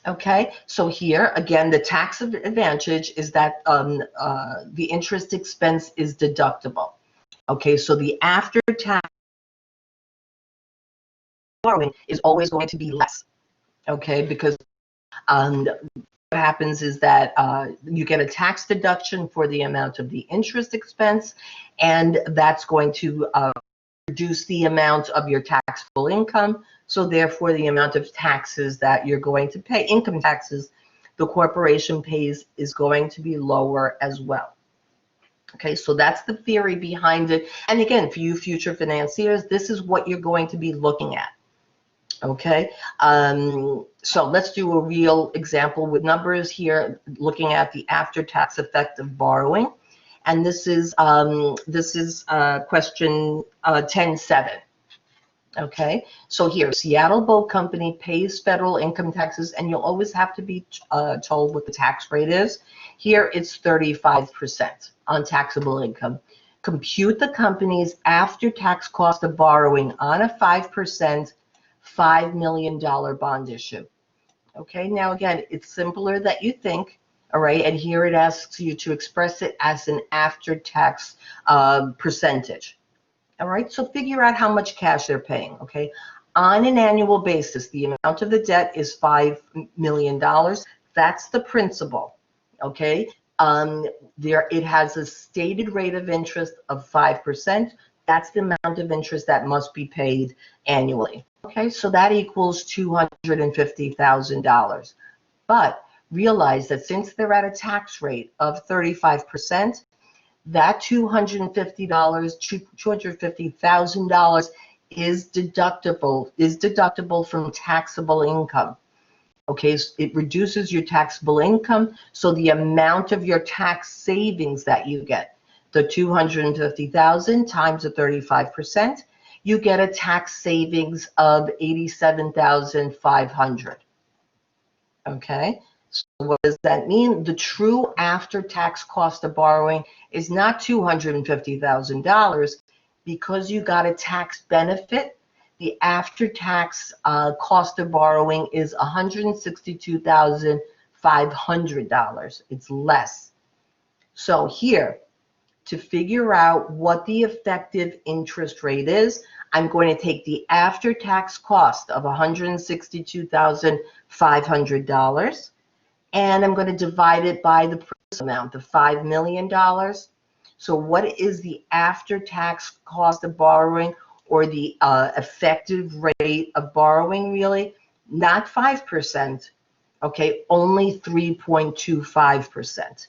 Okay, so here, again, the tax advantage is that the interest expense is deductible. Okay, so the after-tax borrowing is always going to be less, okay, because what happens is that you get a tax deduction for the amount of the interest expense, and that's going to reduce the amount of your taxable income, so therefore the amount of taxes that you're going to pay, income taxes, the corporation pays is going to be lower as well. Okay, so that's the theory behind it. And again, for you future financiers, this is what you're going to be looking at. Okay, so let's do a real example with numbers here, looking at the after-tax effect of borrowing, and this is question 10.7. Okay, so here, Seattle Boat Company pays federal income taxes, and you'll always have to be told what the tax rate is. Here, it's 35% on taxable income. Compute the company's after-tax cost of borrowing on a 5%. $5 million bond issue. Okay, now again, it's simpler than you think, all right, and here it asks you to express it as an after-tax percentage. All right, so figure out how much cash they're paying, okay? On an annual basis, the amount of the debt is $5 million. That's the principal, okay? It has a stated rate of interest of 5%. That's the amount of interest that must be paid annually. Okay, so that equals $250,000. But realize that since they're at a tax rate of 35%, that $250,000 is deductible from taxable income. Okay, so it reduces your taxable income, so the amount of your tax savings that you get, the $250,000 times the 35%, you get a tax savings of $87,500. Okay, so what does that mean? The true after-tax cost of borrowing is not $250,000 because you got a tax benefit. The after-tax cost of borrowing is $162,500. It's less. So here, to figure out what the effective interest rate is, I'm going to take the after-tax cost of $162,500, and I'm going to divide it by the principal amount, the $5 million. So what is the after-tax cost of borrowing, or the effective rate of borrowing, really? Not 5%, okay, only 3.25%.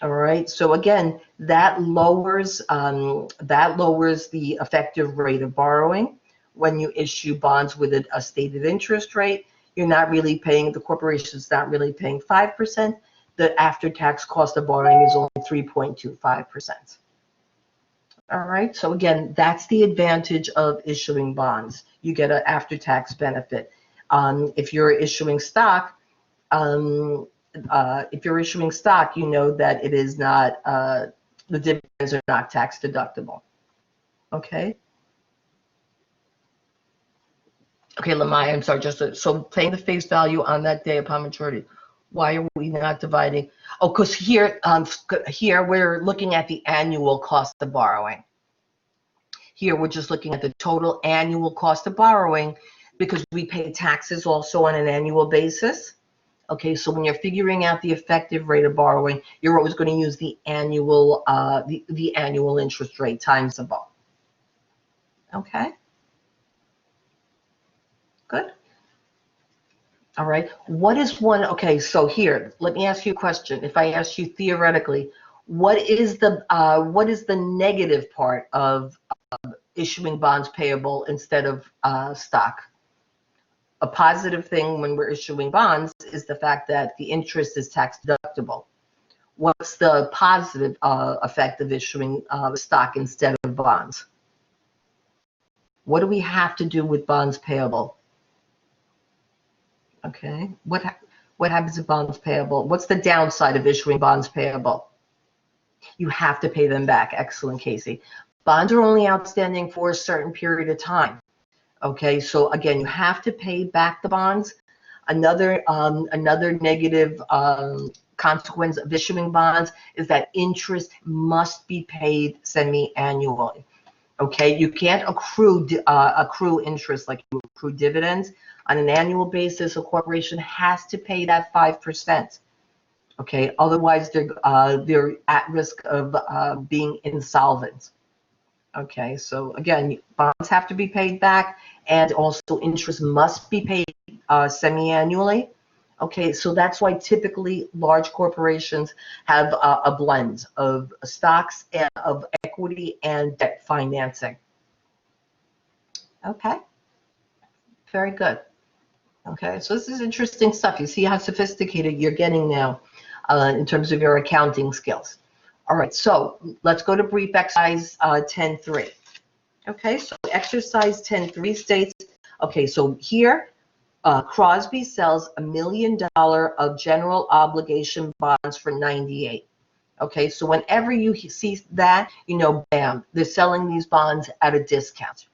All right. So again, that lowers the effective rate of borrowing. When you issue bonds with a stated interest rate, you're not really paying, the corporation's not really paying 5%. The after-tax cost of borrowing is only 3.25%. All right. So again, that's the advantage of issuing bonds. You get an after-tax benefit. If you're issuing stock, um, you know that it is not, the dividends are not tax deductible. Okay. Okay, Lamaya, I'm sorry, so paying the face value on that day upon maturity. Why are we not dividing? Oh, because here we're looking at the annual cost of borrowing. Here we're just looking at the total annual cost of borrowing because we pay taxes also on an annual basis. Okay, so when you're figuring out the effective rate of borrowing, you're always going to use the annual the annual interest rate times the BOLT. Okay, good. All right. What is one? Okay, so here, let me ask you a question. If I ask you theoretically, what is the negative part of issuing bonds payable instead of stock? A positive thing when we're issuing bonds is the fact that the interest is tax deductible. What's the positive effect of issuing stock instead of bonds? What do we have to do with bonds payable? Okay, what happens if bonds payable? What's the downside of issuing bonds payable? You have to pay them back. Excellent, Casey. Bonds are only outstanding for a certain period of time. Okay, so again, you have to pay back the bonds. Another negative consequence of issuing bonds is that interest must be paid semi-annually. Okay, you can't accrue interest like you accrue dividends. On an annual basis, a corporation has to pay that 5%. Okay, otherwise they're at risk of being insolvent. Okay, so again, bonds have to be paid back, and also interest must be paid semi-annually. Okay, so that's why typically large corporations have a blend of stocks and of equity and debt financing. Okay, very good. Okay, so this is interesting stuff. You see how sophisticated you're getting now in terms of your accounting skills. All right, so let's go to brief exercise 10.3. Okay, so exercise 10.3 states, okay, so here Crosby sells $1 million of general obligation bonds for 98. Okay, so whenever you see that, you know, bam, they're selling these bonds at a discount.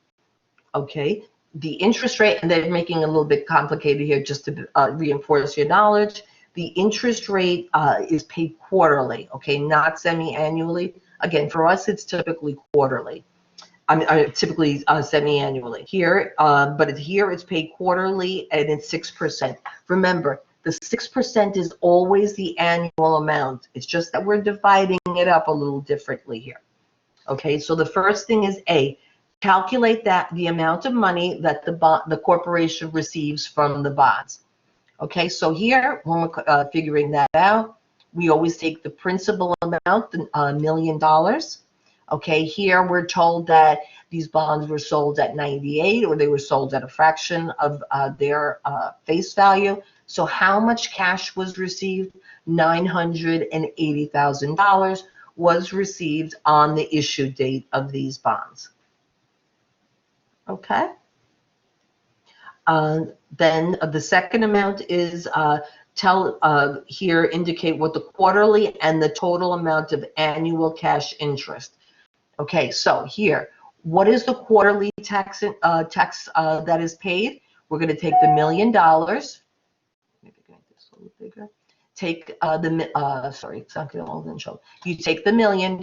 Okay, the interest rate, and they're making it a little bit complicated here just to reinforce your knowledge. The interest rate is paid quarterly, okay, not semi-annually. Again, for us, it's typically quarterly. I mean, typically semi-annually. Here, but here it's paid quarterly, and it's 6%. Remember, the 6% is always the annual amount. It's just that we're dividing it up a little differently here. Okay, so the first thing is A, calculate the amount of money that the corporation receives from the bonds. Okay, so here, when we're figuring that out, we always take the principal amount, the $1 million. Okay, here we're told that these bonds were sold at 98, or they were sold at a fraction of their face value. So how much cash was received? $980,000 was received on the issue date of these bonds. Okay. Then the second amount is here indicate what the quarterly and the total amount of annual cash interest. Okay, so here, what is the quarterly tax that is paid? We're going to take the $1 million. Maybe I can make this a little bigger. Take it's not going to hold and show. You take the $1 million.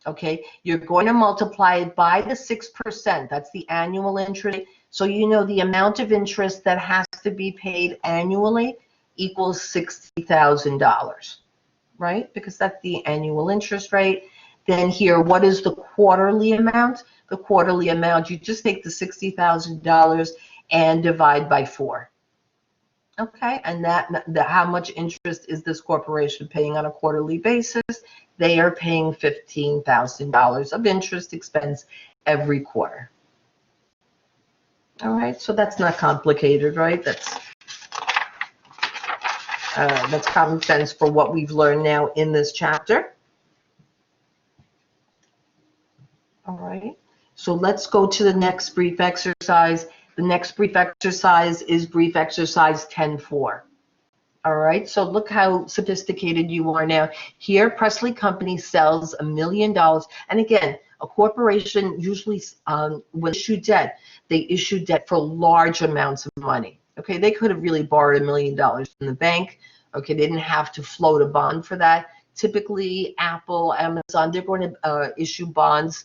Okay, you're going to multiply it by the 6%. That's the annual interest. So you know the amount of interest that has to be paid annually equals $60,000, right? Because that's the annual interest rate. Then here, what is the quarterly amount? The quarterly amount, you just take the $60,000 and divide by 4. Okay, and how much interest is this corporation paying on a quarterly basis? They are paying $15,000 of interest expense every quarter. All right, so that's not complicated, right? That's common sense for what we've learned now in this chapter. All right, so let's go to the next brief exercise. The next brief exercise is brief exercise 10-4. All right, so look how sophisticated you are now. Here, Presley Company sells $1 million. And again, a corporation usually, when they issue debt, they issue debt for large amounts of money. Okay, they could have really borrowed $1 million from the bank. Okay, they didn't have to float a bond for that. Typically, Apple, Amazon, they're going to issue bonds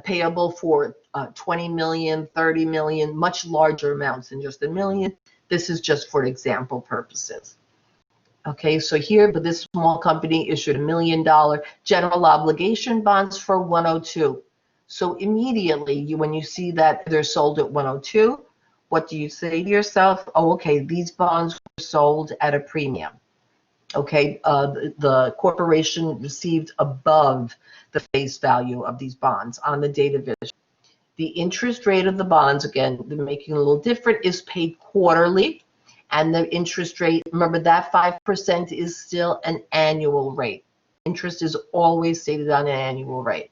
payable for 20 million, 30 million, much larger amounts than just $1 million. This is just for example purposes. Okay, so here, but this small company issued $1 million general obligation bonds for 102. So immediately, when you see that they're sold at 102, what do you say to yourself? Oh, okay, these bonds were sold at a premium. Okay, the corporation received above the face value of these bonds on the date of issue. The interest rate of the bonds, again, they're making a little different, is paid quarterly. And the interest rate, remember that 5% is still an annual rate. Interest is always stated on an annual rate.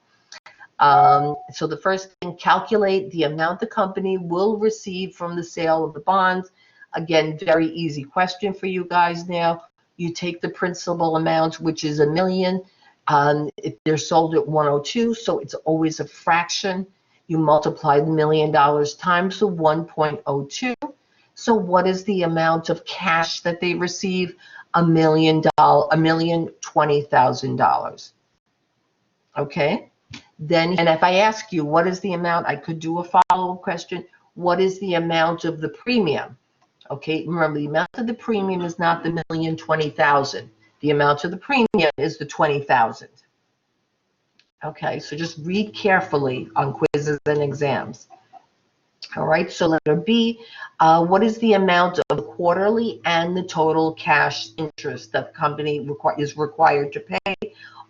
So the first thing, calculate the amount the company will receive from the sale of the bonds. Again, very easy question for you guys now. You take the principal amount, which is $1 million. If they're sold at 102, so it's always a fraction. You multiply the $1 million times the 1.02. So what is the amount of cash that they receive? $1,020,000. Okay. Then, and if I ask you, what is the amount? I could do a follow-up question. What is the amount of the premium? Okay. Remember, the amount of the premium is not the $1,020,000. The amount of the premium is the $20,000. Okay, so just read carefully on quizzes and exams. All right, so letter B, what is the amount of the quarterly and the total cash interest that the company is required to pay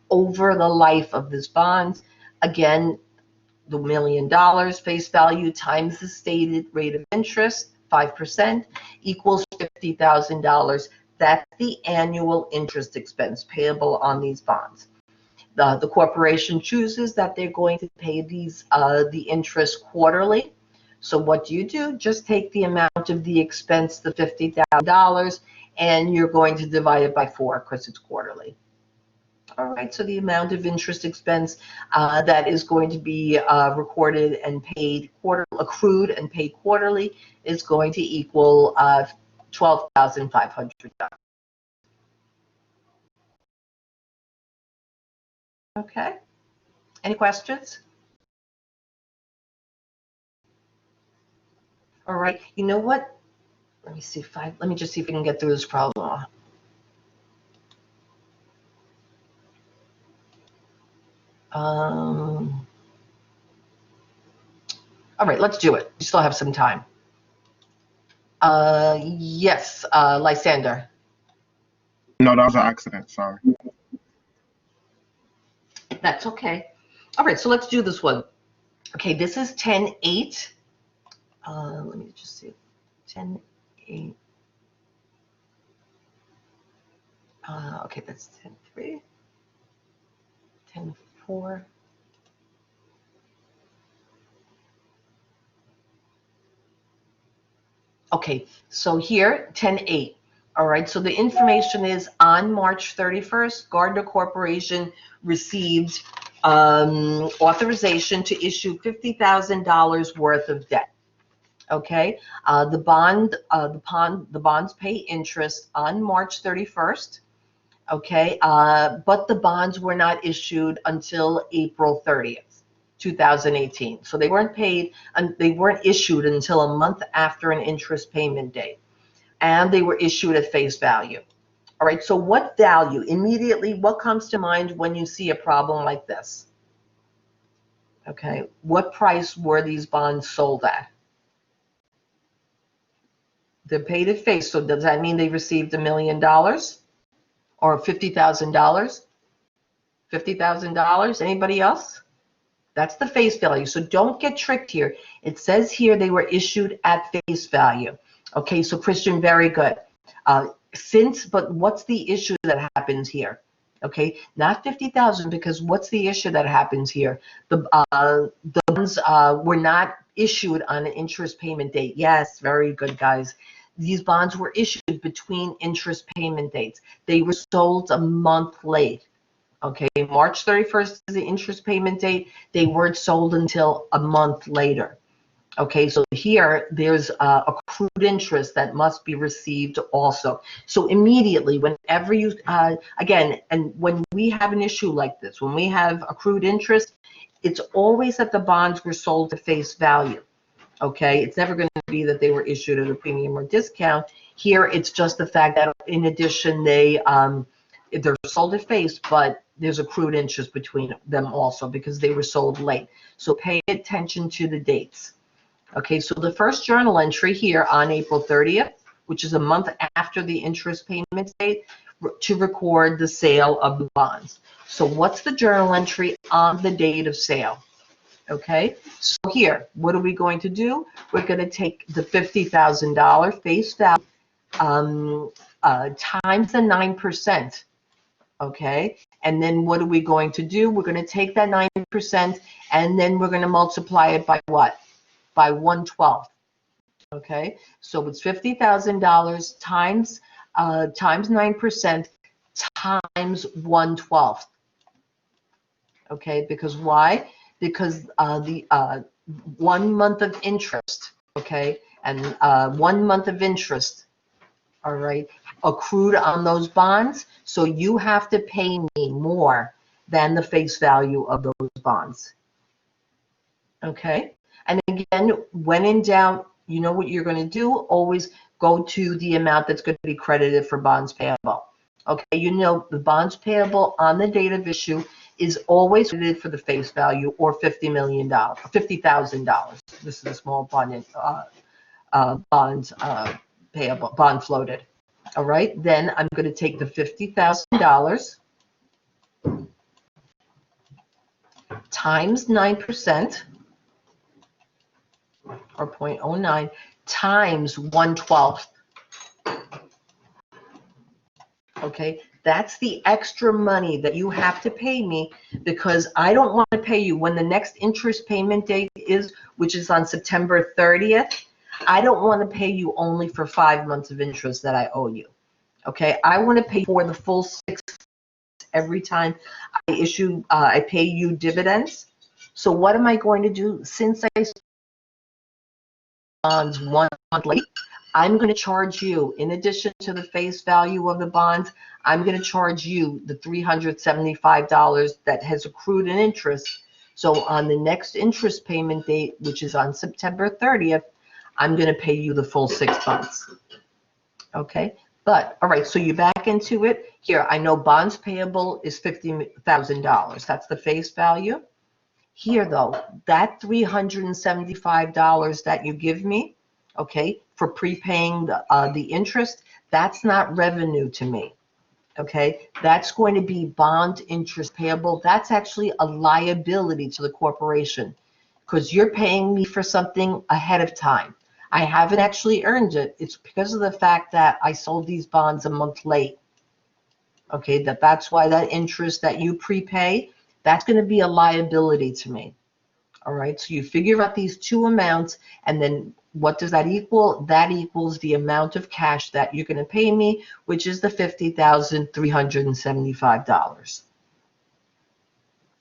over the life of this bond? Again, the $1 million face value times the stated rate of interest, 5%, equals $50,000. That's the annual interest expense payable on these bonds. The corporation chooses that they're going to pay the interest quarterly. So what do? Just take the amount of the expense, the $50,000, and you're going to divide it by 4 because it's quarterly. All right, so the amount of interest expense that is going to be recorded and paid accrued and paid quarterly is going to equal $12,500. Okay, any questions? All right, you know what? Let me just see if we can get through this problem. All right, let's do it. We still have some time. Yes, Lysander. No, that was an accident. Sorry. That's okay. All right, so let's do this one. Okay, this is 10-8. Let me just see. 10-8. Okay, that's 10-3. 10-4. Okay, so here, 10-8. All right, so the information is on March 31st, Gardner Corporation received authorization to issue $50,000 worth of debt. Okay, the bonds pay interest on March 31st. Okay, but the bonds were not issued until April 30th, 2018. So they weren't paid, and they weren't issued until a month after an interest payment date, and they were issued at face value. All right, so what value, immediately, what comes to mind when you see a problem like this? Okay, what price were these bonds sold at? They're paid at face. So does that mean they received $1 million or $50,000? $50,000? Anybody else? That's the face value. So don't get tricked here. It says here they were issued at face value. Okay, so Christian, very good. But what's the issue that happens here? Okay, not 50,000, because what's the issue that happens here? The bonds were not issued on an interest payment date. Yes, very good, guys. These bonds were issued between interest payment dates. They were sold a month late. Okay, March 31st is the interest payment date. They weren't sold until a month later. Okay, so here there's accrued interest that must be received also. So immediately, whenever you, again, and when we have an issue like this, when we have accrued interest, it's always that the bonds were sold at face value. Okay, it's never going to be that they were issued at a premium or discount. Here, it's just the fact that in addition, they're sold at face, but there's accrued interest between them also because they were sold late. So pay attention to the dates. Okay, so the first journal entry here on April 30th, which is a month after the interest payment date, to record the sale of the bonds. So what's the journal entry on the date of sale? Okay, so here, what are we going to do? We're going to take the $50,000 face value times the 9%. Okay, and then what are we going to do? We're going to take that 9% and then we're going to multiply it by what? By 1/12. Okay, so it's $50,000 times 9% times 1/12. Okay, because why? Because the 1 month of interest, okay, and 1 month of interest, all right, accrued on those bonds. So you have to pay me more than the face value of those bonds. Okay, and again, when in doubt, you know what you're going to do? Always go to the amount that's going to be credited for bonds payable. Okay, you know the bonds payable on the date of issue is always credited for the face value or $50 million, $50,000. This is a small bond payable, bond floated. All right, then I'm going to take the $50,000 times 9% or 0.09 times 1/12. Okay, that's the extra money that you have to pay me because I don't want to pay you when the next interest payment date is, which is on September 30th. I don't want to pay you only for 5 months of interest that I owe you. Okay, I want to pay for the full 6 every time I pay you dividends. So what am I going to do? Since I bonds 1 month late, I'm going to charge you, in addition to the face value of the bonds, I'm going to charge you the $375 that has accrued in interest. So on the next interest payment date, which is on September 30th, I'm going to pay you the full 6 months. Okay, but all right, so you back into it. Here, I know bonds payable is $50,000. That's the face value. Here, though, that $375 that you give me, okay, for prepaying the interest, that's not revenue to me, okay? That's going to be bond interest payable. That's actually a liability to the corporation because you're paying me for something ahead of time. I haven't actually earned it. It's because of the fact that I sold these bonds a month late, okay? That's why that interest that you prepay, that's going to be a liability to me. All right, so you figure out these two amounts, and then what does that equal? That equals the amount of cash that you're going to pay me, which is the $50,375.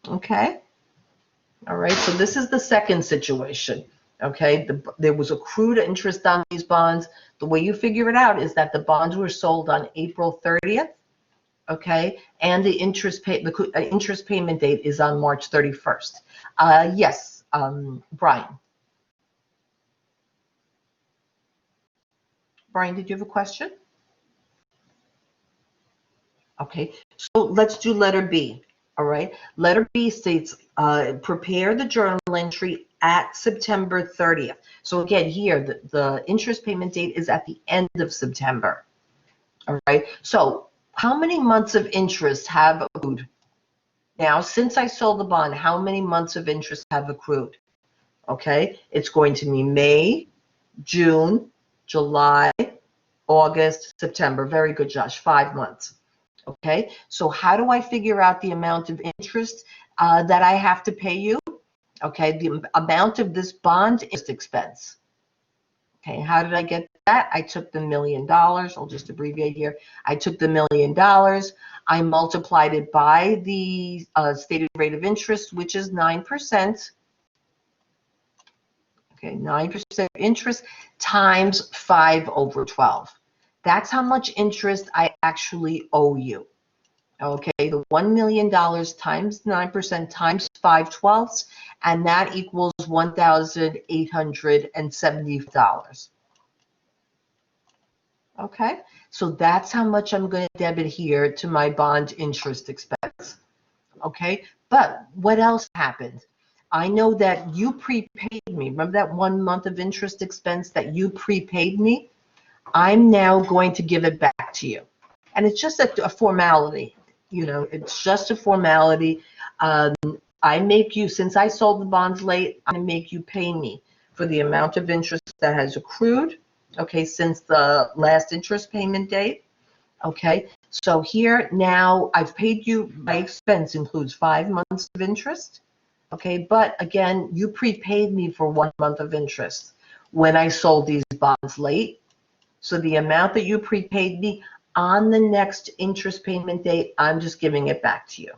Okay? All right, so this is the second situation. Okay, there was accrued interest on these bonds. The way you figure it out is that the bonds were sold on April 30th. Okay, and the interest payment date is on March 31st. Yes. Brian. Brian, did you have a question? Okay, so let's do letter B. All right, letter B states prepare the journal entry at September 30th. So again, here, the interest payment date is at the end of September. All right. So how many months of interest have accrued? Now, since I sold the bond, how many months of interest have accrued? Okay. It's going to be May, June, July, August, September. Very good, Josh. 5 months. Okay. So how do I figure out the amount of interest that I have to pay you? Okay. The amount of this bond interest expense. Okay. How did I get that? I took the $1 million. I'll just abbreviate here. I took the $1 million. I multiplied it by the stated rate of interest, which is 9%. Okay, 9% interest times 5/12. That's how much interest I actually owe you. Okay, the $1 million times 9% times 5/12, and that equals $1,870. Okay, so that's how much I'm going to debit here to my bond interest expense. Okay, but what else happened? I know that you prepaid me. Remember that 1 month of interest expense that you prepaid me? I'm now going to give it back to you. And it's just a formality. You know, it's just a formality. I make you, since I sold the bonds late, I make you pay me for the amount of interest that has accrued, okay, since the last interest payment date. Okay, so here now I've paid you, my expense includes 5 months of interest. Okay, but again, you prepaid me for 1 month of interest when I sold these bonds late. So the amount that you prepaid me on the next interest payment date, I'm just giving it back to you.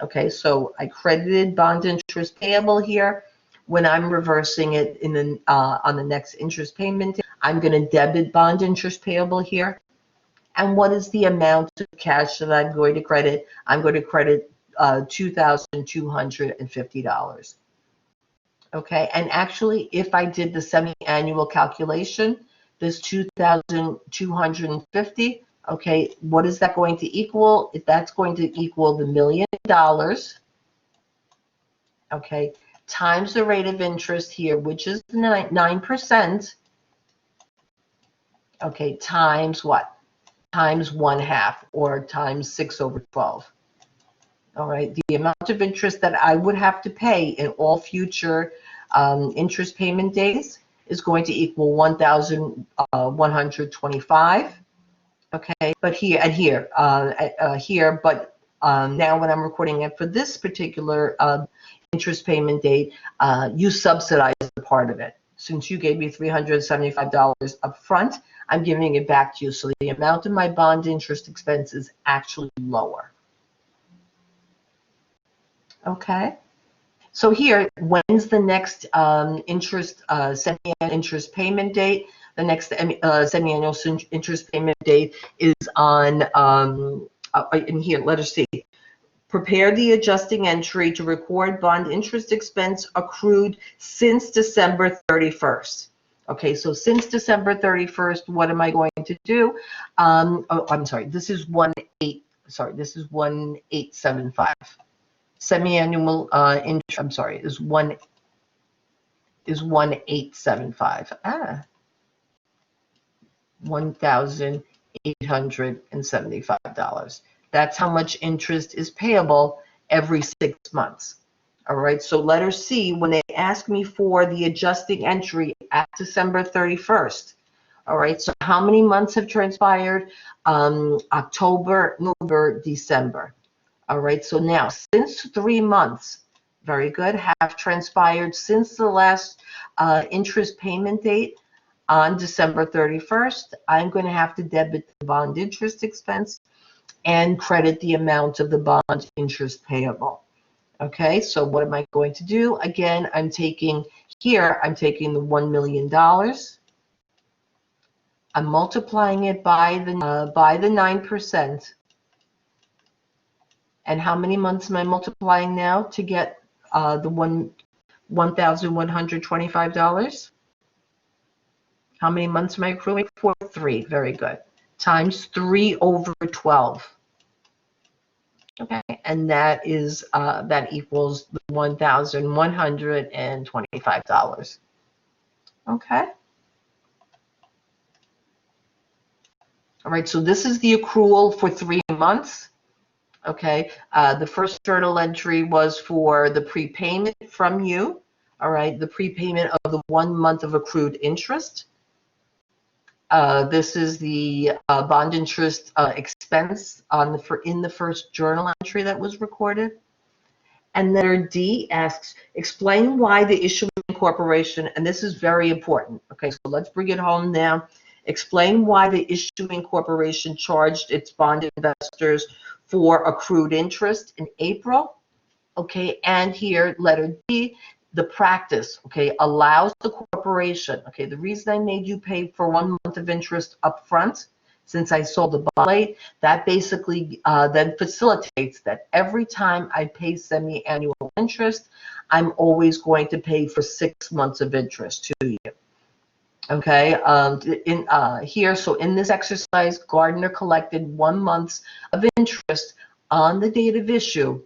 Okay, so I credited bond interest payable here. When I'm reversing it in the on the next interest payment, I'm going to debit bond interest payable here. And what is the amount of cash that I'm going to credit? I'm going to credit $2,250. Okay, and actually, if I did the semi-annual calculation, this 2,250, okay, what is that going to equal? If that's going to equal the $1 million, okay, times the rate of interest here, which is 9%, okay, times what? Times 1/2, or times 6/12. All right, the amount of interest that I would have to pay in all future interest payment days is going to equal 1,125. Okay, but here and here, but now when I'm recording it for this particular interest payment date, you subsidize a part of it. Since you gave me $375 up front, I'm giving it back to you. So the amount of my bond interest expense is actually lower. Okay. So here, when's the next semi-annual interest payment date? The next semi-annual interest payment date is on, in here, letter C. Prepare the adjusting entry to record bond interest expense accrued since December 31st. Okay, so since December 31st, what am I going to do? Oh, I'm sorry, this is 1875. Semi-annual interest, I'm sorry, is 1875. $1,875. That's how much interest is payable every 6 months. All right, so letter C, when they ask me for the adjusting entry at December 31st, all right, so how many months have transpired? October, November, December. All right, so now since 3 months, very good, have transpired since the last interest payment date on December 31st, I'm going to have to debit the bond interest expense and credit the amount of the bond interest payable. Okay, so what am I going to do? Again, I'm taking the $1 million. I'm multiplying it by the 9%. And how many months am I multiplying now to get the $1,125? How many months am I accruing for? 3. Very good. Times 3/12. Okay, and that is that equals $1,125. Okay. All right, so this is the accrual for 3 months. Okay, the first journal entry was for the prepayment from you. All right, the prepayment of the 1 month of accrued interest. This is the bond interest expense in the first journal entry that was recorded. And letter D asks, explain why the issuing corporation, and this is very important. Okay, so let's bring it home now. Explain why the issuing corporation charged its bond investors for accrued interest in April. Okay, and here, letter D, the practice, okay, allows the corporation, okay, the reason I made you pay for 1 month of interest up front, since I sold the bond late, that basically then facilitates that every time I pay semi-annual interest, I'm always going to pay for 6 months of interest to you. Okay, so in this exercise, Gardner collected 1 month of interest on the date of issue.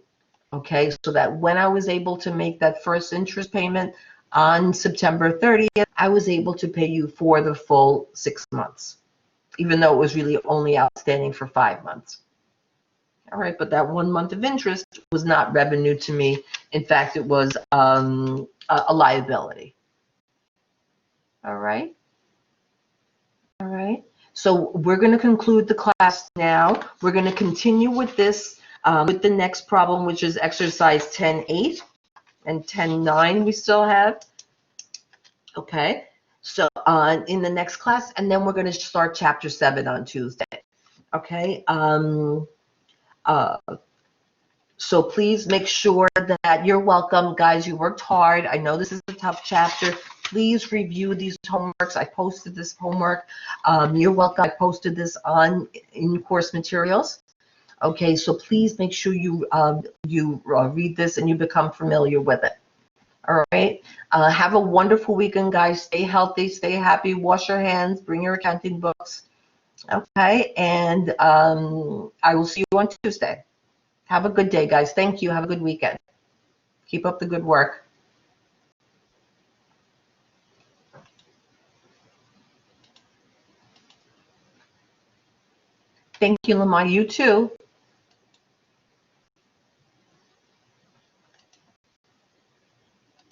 Okay, so that when I was able to make that first interest payment on September 30th, I was able to pay you for the full 6 months, even though it was really only outstanding for 5 months. All right, but that 1 month of interest was not revenue to me. In fact, it was a liability. All right. All right. So we're going to conclude the class now. We're going to continue with this, with the next problem, which is exercise 10.8 and 10.9 we still have. Okay. So in the next class, and then we're going to start chapter 7 on Tuesday. Okay. So please make sure that you're welcome, guys. You worked hard. I know this is a tough chapter. Please review these homeworks. I posted this homework. You're welcome. I posted this on in-course materials. Okay, so please make sure you read this and you become familiar with it. All right. Have a wonderful weekend, guys. Stay healthy, stay happy, wash your hands, bring your accounting books. Okay, and I will see you on Tuesday. Have a good day, guys. Thank you. Have a good weekend. Keep up the good work. Thank you, Lamar. You too.